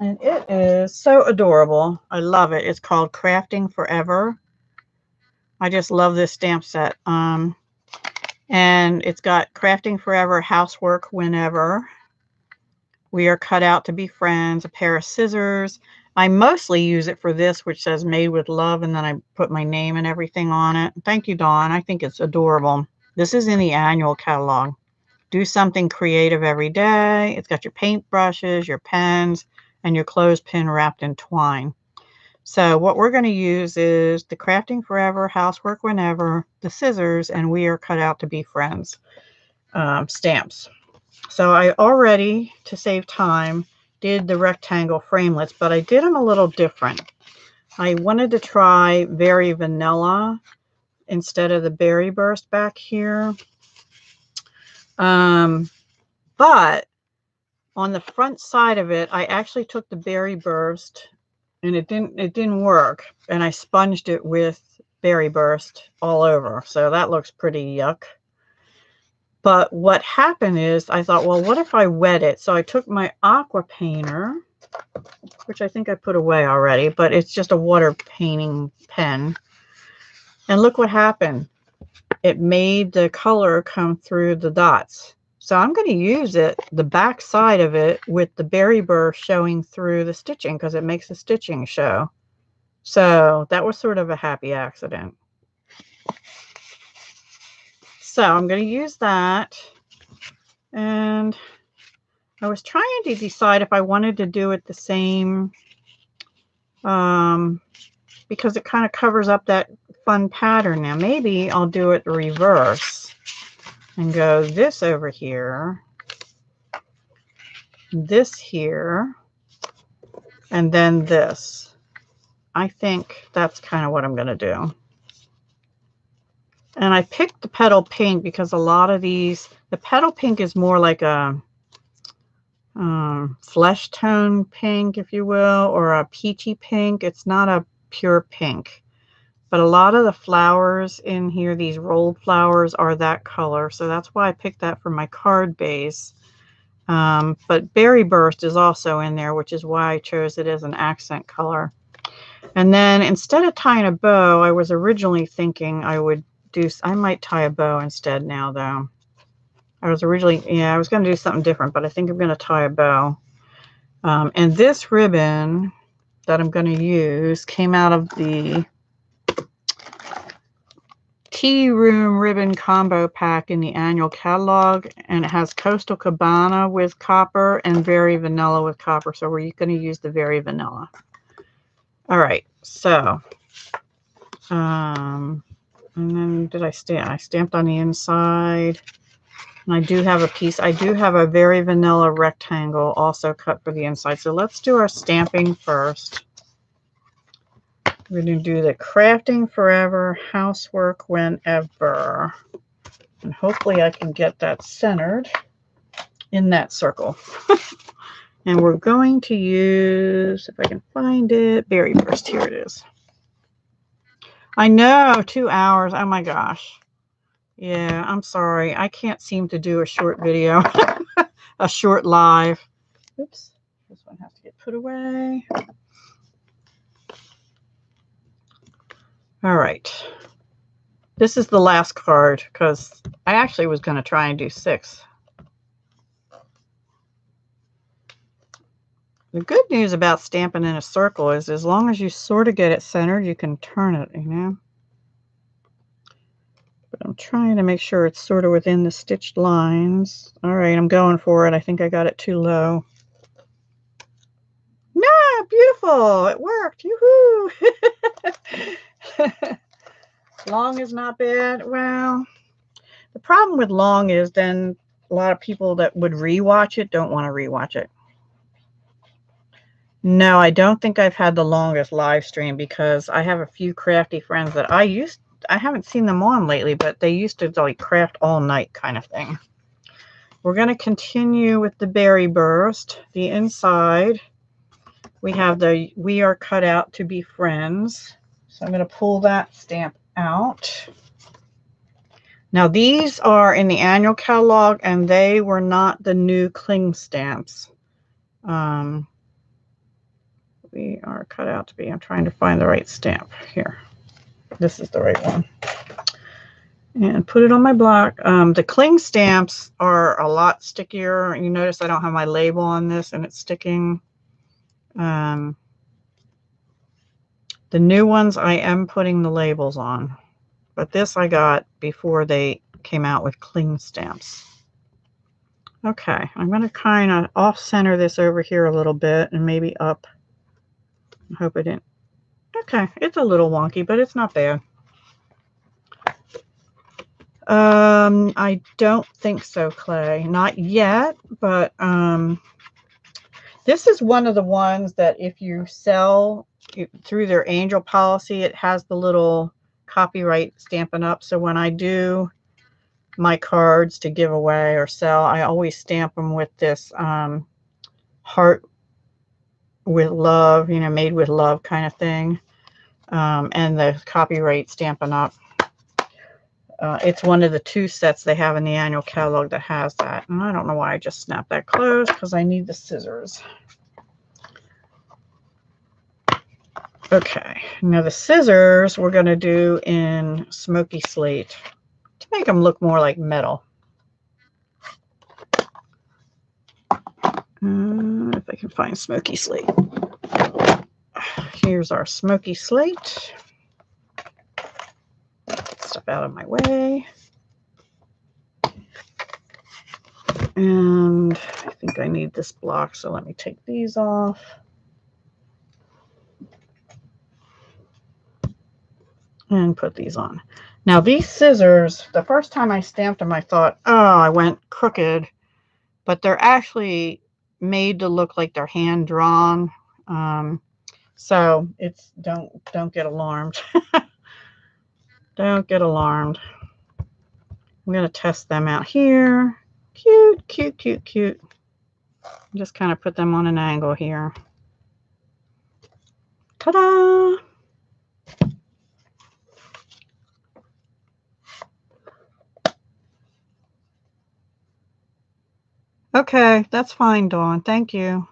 And it is so adorable. I love it. It's called Crafting Forever. I just love this stamp set. And it's got Crafting Forever, Housework Whenever, We Are Cut Out to Be Friends, a pair of scissors. I mostly use it for this, which says Made with Love, and then I put my name and everything on it. Thank you, Dawn. I think it's adorable. This is in the annual catalog. Do something creative every day. It's got your paintbrushes, your pens, and your clothespin wrapped in twine. So what we're going to use is the Crafting Forever, Housework Whenever, the scissors, and We Are Cut Out to Be Friends stamps. So I already, to save time, did the rectangle framelets, but I did them a little different. I wanted to try Very Vanilla instead of the Berry Burst back here. But on the front side of it, I actually took the Berry Burst, and it didn't work, and I sponged it with Berry Burst all over. So that looks pretty yuck. But what happened is I thought, well, what if I wet it? So I took my aqua painter, which I think I put away already, but it's just a water painting pen. And look what happened. It made the color come through the dots. So I'm going to use it, the back side of it, with the berry burr showing through the stitching because it makes the stitching show. So that was sort of a happy accident. So I'm going to use that. And I was trying to decide if I wanted to do it the same, because it kind of covers up that fun pattern. Now maybe I'll do it the reverse and go this over here, this here, and then this. I think that's kind of what I'm going to do. And I picked the petal pink because a lot of these, the petal pink is more like a flesh tone pink, if you will, or a peachy pink. It's not a pure pink. But a lot of the flowers in here, these rolled flowers, are that color. So that's why I picked that for my card base. But Berry Burst is also in there, which is why I chose it as an accent color. And then instead of tying a bow, I was originally thinking I might tie a bow instead now, though. I was going to do something different, but I think I'm going to tie a bow. And this ribbon that I'm going to use came out of the Tea Room Ribbon Combo Pack in the annual catalog, and it has Coastal Cabana with copper and Very Vanilla with copper. So we're going to use the Very Vanilla. All right, so and then did I stamp? I stamped on the inside. And I do have a piece. I do have a Very Vanilla rectangle also cut for the inside. So let's do our stamping first. We're going to do the crafting forever, housework whenever. And hopefully I can get that centered in that circle. And we're going to use, if I can find it, Berry Burst. Here it is. I know, 2 hours. Oh my gosh. Yeah, I'm sorry. I can't seem to do a short video, a short live. Oops. This one has to get put away. All right. This is the last card because I actually was going to try and do 6. The good news about stamping in a circle is as long as you sort of get it centered, you can turn it, you know. But I'm trying to make sure it's sort of within the stitched lines. All right, I'm going for it. I think I got it too low. No, beautiful. It worked. Yoo-hoo. Long is not bad. Well, the problem with long is then a lot of people that would rewatch it don't want to rewatch it. No, I don't think I've had the longest live stream because I have a few crafty friends that I haven't seen them on lately, but they used to like craft all night kind of thing. We're going to continue with the Berry Burst. The inside, we have the We Are Cut Out to Be Friends. So I'm going to pull that stamp out. Now these are in the annual catalog and they were not the new cling stamps. We Are Cut Out to Be. I'm trying to find the right stamp here. This is the right one. And put it on my block. The cling stamps are a lot stickier. You notice I don't have my label on this and it's sticking. The new ones I am putting the labels on. But this I got before they came out with cling stamps. Okay, I'm going to kind of off-center this over here a little bit and maybe up. I hope I didn't. Okay, it's a little wonky, but it's not bad. I don't think so, Clay. Not yet, but this is one of the ones that if you sell through their angel policy, it has the little copyright Stampin' Up. So when I do my cards to give away or sell, I always stamp them with this heart with love, you know, made with love kind of thing. And the copyright Stampin' Up. It's one of the 2 sets they have in the annual catalog that has that. And I don't know why I just snapped that closed because I need the scissors. Okay, now the scissors we're going to do in Smoky Slate to make them look more like metal. If I can find Smoky Slate. Here's our Smoky Slate. Stuff out of my way. And I think I need this block, so let me take these off. And put these on. Now these scissors, the first time I stamped them, I thought, oh, I went crooked. But they're actually made to look like they're hand drawn. So it's don't get alarmed. Don't get alarmed. I'm going to test them out here. Cute, cute, cute, cute. Just kind of put them on an angle here. Ta-da! Okay, that's fine, Dawn. Thank you.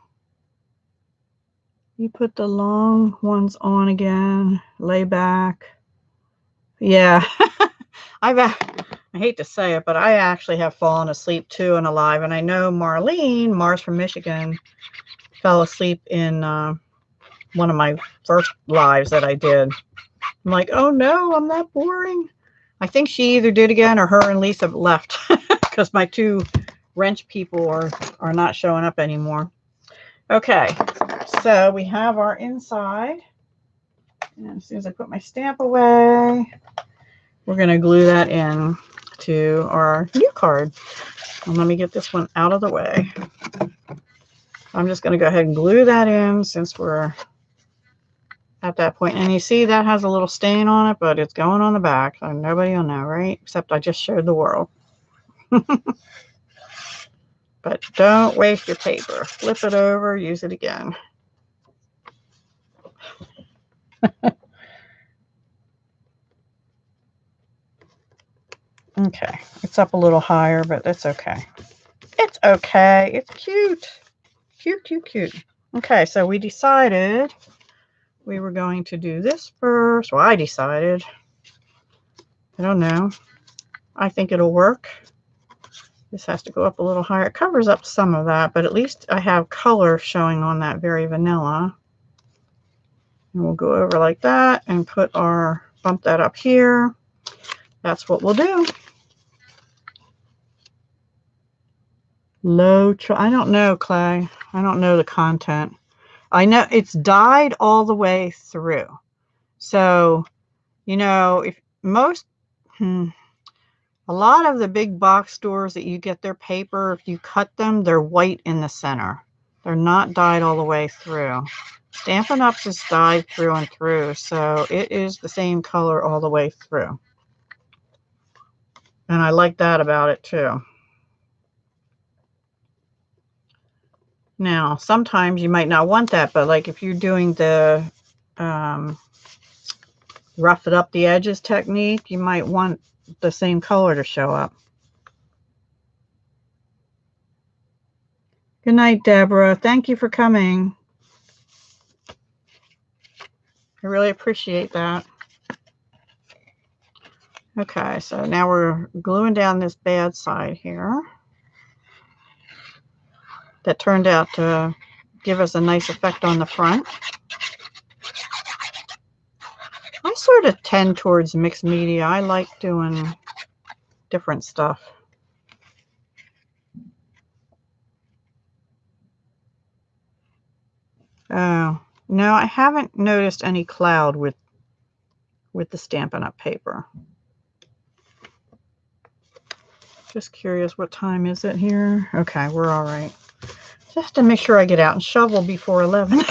You put the long ones on again. Lay back. Yeah. I hate to say it, but I actually have fallen asleep too and alive. And I know Marlene, Mars from Michigan, fell asleep in one of my first lives that I did. I'm like, oh no, I'm that boring. I think she either did again or her and Lisa left because my two wrench people are not showing up anymore. Okay, so we have our inside. And as soon as I put my stamp away, we're going to glue that in to our new card. And let me get this one out of the way. I'm just going to go ahead and glue that in since we're at that point. And you see that has a little stain on it, but it's going on the back. So nobody will know, right? Except I just showed the world. But don't waste your paper. Flip it over, use it again. Okay, it's up a little higher, but that's okay. It's okay. It's cute. Cute, cute, cute. Okay, so we decided we were going to do this first. Well, I decided. I don't know. I think it'll work. This has to go up a little higher. It covers up some of that, but at least I have color showing on that very vanilla. And we'll go over like that and bump that up here. That's what we'll do. I don't know, Clay. I don't know the content. I know it's dyed all the way through. So, you know, if most, a lot of the big box stores that you get their paper, if you cut them, they're white in the center. They're not dyed all the way through. Stampin' Up is dyed through and through, so it is the same color all the way through. And I like that about it too. Now, sometimes you might not want that, but like if you're doing the rough it up the edges technique, you might want the same color to show up. Good night, Deborah. Thank you for coming. I really appreciate that. Okay, so now we're gluing down this bad side here. That turned out to give us a nice effect on the front. I sort of tend towards mixed media. I like doing different stuff. Oh, no, I haven't noticed any cloud with the Stampin' Up paper. Just curious, what time is it here? Okay, we're all right. Just to make sure I get out and shovel before 11.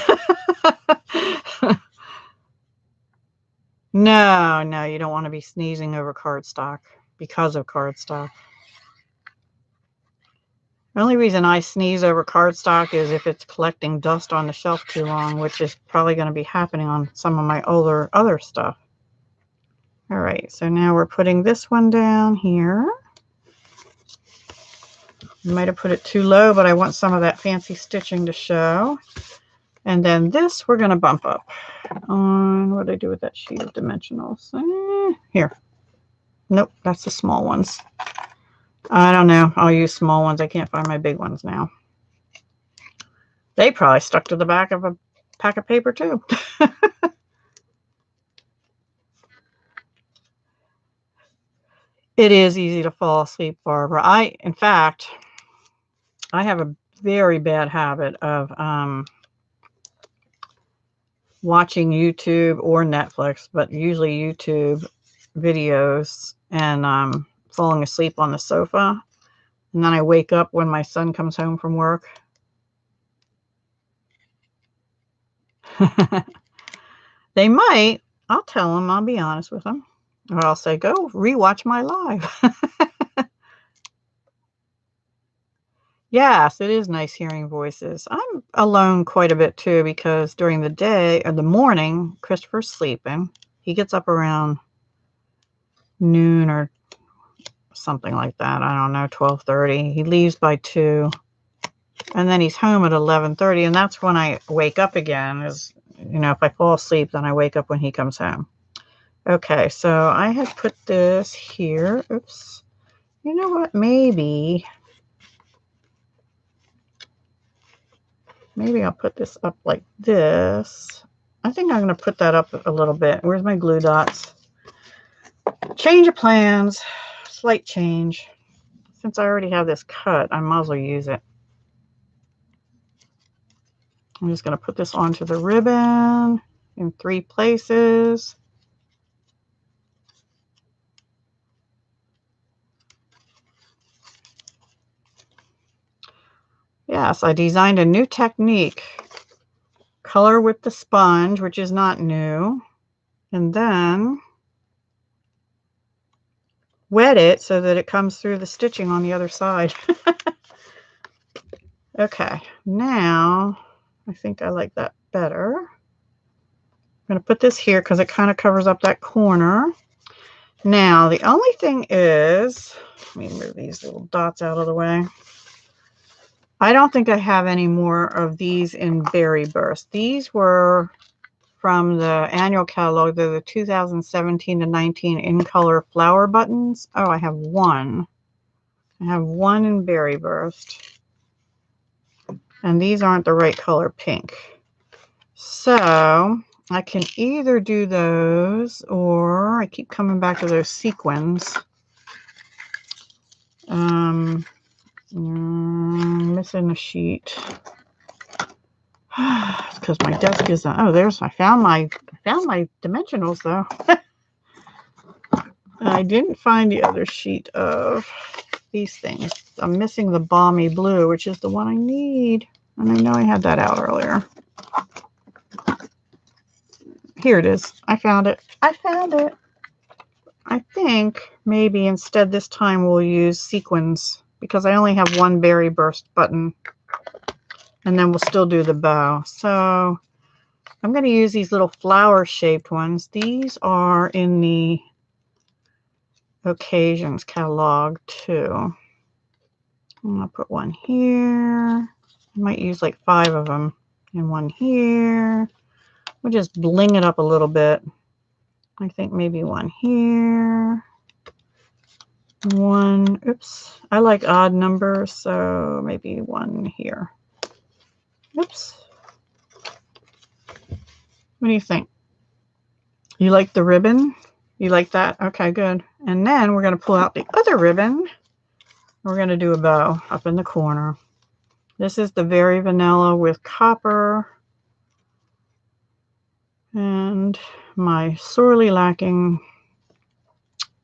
No, you don't want to be sneezing over cardstock because of cardstock. The only reason I sneeze over cardstock is if it's collecting dust on the shelf too long, which is probably going to be happening on some of my other stuff. All right, so now we're putting this one down here. I might have put it too low, but I want some of that fancy stitching to show. And then this we're going to bump up. on, what did I do with that sheet of dimensionals? Here. Nope, that's the small ones. I don't know. I'll use small ones. I can't find my big ones now. They probably stuck to the back of a pack of paper too. It is easy to fall asleep, Barbara. In fact, I have a very bad habit of watching YouTube or Netflix, but usually YouTube videos, and falling asleep on the sofa. And then I wake up when my son comes home from work. They might. I'll tell them. I'll be honest with them. Or I'll say, go rewatch my live. Yes, it is nice hearing voices. I'm alone quite a bit too, because during the day or the morning, Christopher's sleeping. He gets up around noon or something like that. I don't know, 12:30. He leaves by 2. And then he's home at 11:30. And that's when I wake up again. Is, you know, if I fall asleep, then I wake up when he comes home. Okay, so I had put this here. Oops. You know what? Maybe I'll put this up like this. I think I'm going to put that up a little bit. Where's my glue dots? Change of plans. Slight change. Since I already have this cut, I might as well use it. I'm just going to put this onto the ribbon in 3 places. Yes, I designed a new technique. Color with the sponge, which is not new. And then wet it so that it comes through the stitching on the other side. Okay, now I think I like that better. I'm going to put this here because it kind of covers up that corner. Now, the only thing is, let me move these little dots out of the way. I don't think I have any more of these in Berry Burst. These were from the annual catalog. They're the 2017 to 19 in color flower buttons. Oh, I have one. I have one in Berry Burst. And these aren't the right color pink. So I can either do those, or I keep coming back to those sequins. Missing a sheet. Because my desk isn't. Oh, I found my dimensionals though. I didn't find the other sheet of these things. I'm missing the balmy blue, which is the one I need. And I know I had that out earlier. Here it is. I found it. I found it. I think maybe instead this time we'll use sequins, because I only have one Berry Burst button. And then we'll still do the bow. So I'm going to use these little flower shaped ones. These are in the Occasions catalog too. I'm going to put one here. I might use like 5 of them. And one here. We'll just bling it up a little bit. I think maybe one here. One, oops. I like odd numbers, so maybe one here. Oops. What do you think? You like the ribbon? You like that? Okay, good. And then we're going to pull out the other ribbon. We're going to do a bow up in the corner. This is the Very Vanilla with copper. And my sorely lacking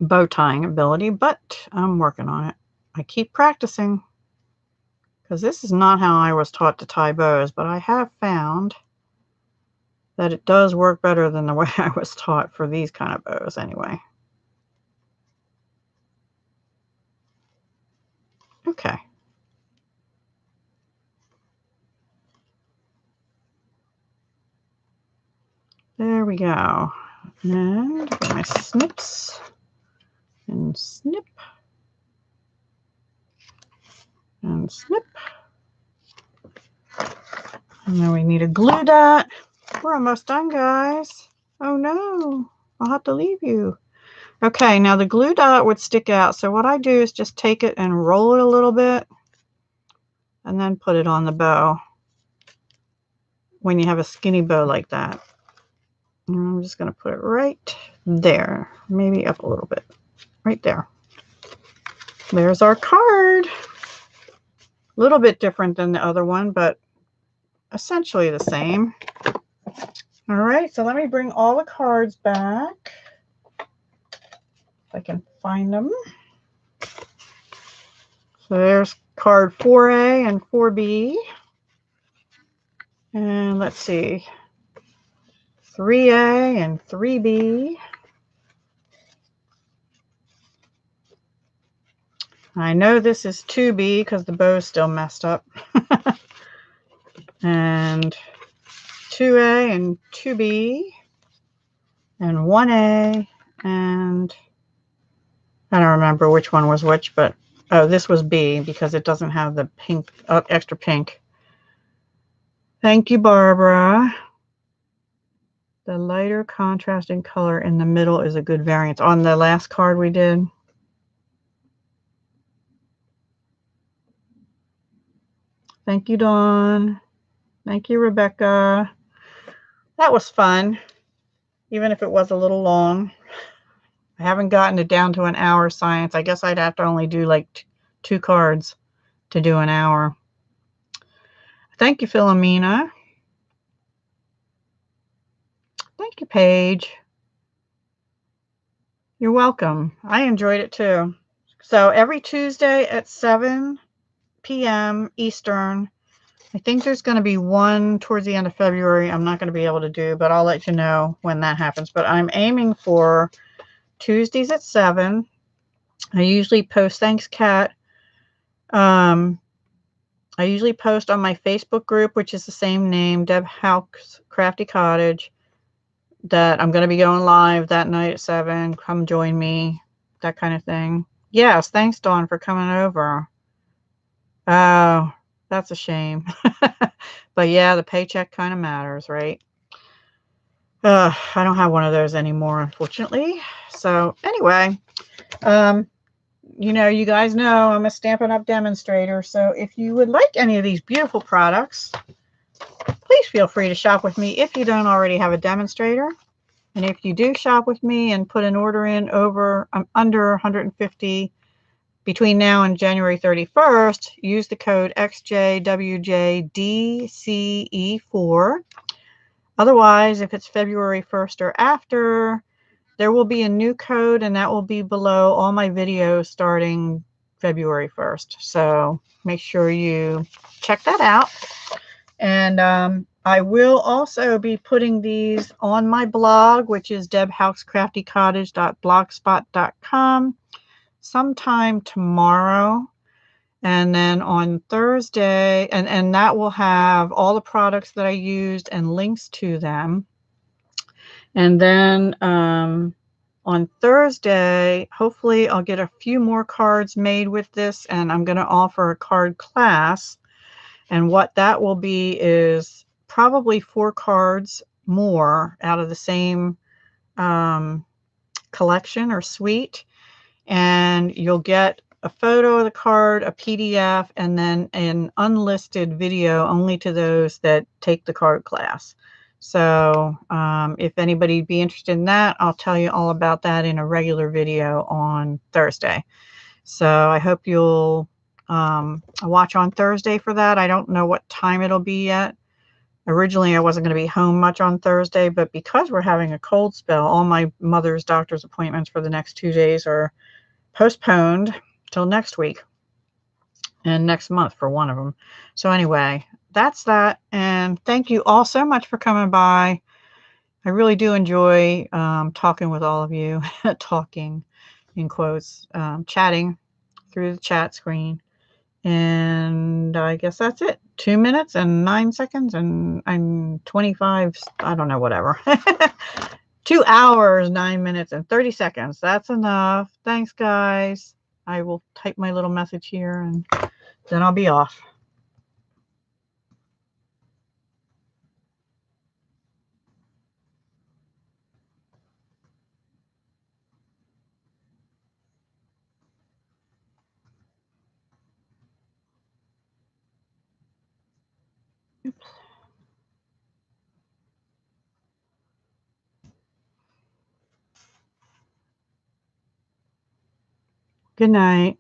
bow tying ability, but I'm working on it. I keep practicing, because this is not how I was taught to tie bows, but I have found that it does work better than the way I was taught for these kind of bows anyway. Okay. There we go. And get my snips and snip and snip. And then we need a glue dot. We're almost done, guys. Oh no, I'll have to leave you. Okay, now the glue dot would stick out. So what I do is just take it and roll it a little bit and then put it on the bow when you have a skinny bow like that. And I'm just going to put it right there, maybe up a little bit, right there. There's our card. A little bit different than the other one, but essentially the same. All right, so let me bring all the cards back. If I can find them. So there's card 4A and 4B. And let's see, 3A and 3B. I know this is 2B because the bow's still messed up. And 2A and 2B. And 1A. And I don't remember which one was which, but oh, this was B because it doesn't have the pink, extra pink. Thank you, Barbara. The lighter contrasting color in the middle is a good variance. On the last card we did. Thank you, Dawn. Thank you, Rebecca. That was fun, even if it was a little long. I haven't gotten it down to an hour science. I guess I'd have to only do like 2 cards to do an hour. Thank you, Philomena. Thank you, Paige. You're welcome. I enjoyed it too. So every Tuesday at 7 p.m. Eastern. I think there's going to be one towards the end of February I'm not going to be able to do, but I'll let you know when that happens. But I'm aiming for Tuesdays at 7. I usually post, thanks, Kat. I usually post on my Facebook group, which is the same name, Deb Houck's Crafty Cottage, that I'm going to be going live that night at 7. Come join me, that kind of thing. Yes, thanks, Dawn, for coming over. Oh, that's a shame. But yeah, the paycheck kind of matters, right? I don't have one of those anymore, unfortunately. So anyway, you know, you guys know I'm a Stampin' Up! Demonstrator. So if you would like any of these beautiful products, please feel free to shop with me if you don't already have a demonstrator. And if you do shop with me and put an order in over under 150 between now and January 31st, use the code XJWJDCE4. Otherwise, if it's February 1st or after, there will be a new code, and that will be below all my videos starting February 1st. So make sure you check that out. And I will also be putting these on my blog, which is debhouckscraftycottage.blogspot.com. sometime tomorrow, and then on Thursday, and that will have all the products that I used and links to them. And then on Thursday, hopefully I'll get a few more cards made with this, and I'm going to offer a card class. And what that will be is probably 4 cards more out of the same collection or suite. And you'll get a photo of the card, a PDF, and then an unlisted video only to those that take the card class. So if anybody'd be interested in that, I'll tell you all about that in a regular video on Thursday. So I hope you'll watch on Thursday for that. I don't know what time it'll be yet. Originally, I wasn't going to be home much on Thursday, but because we're having a cold spell, all my mother's doctor's appointments for the next 2 days are postponed till next week and next month for one of them. So anyway, that's that. And thank you all so much for coming by. I really do enjoy talking with all of you, talking in quotes, chatting through the chat screen. And I guess that's it. 2 minutes and 9 seconds and I'm 25, I don't know, whatever. 2 hours, 9 minutes, and 30 seconds. That's enough. Thanks, guys. I will type my little message here, and then I'll be off. Good night.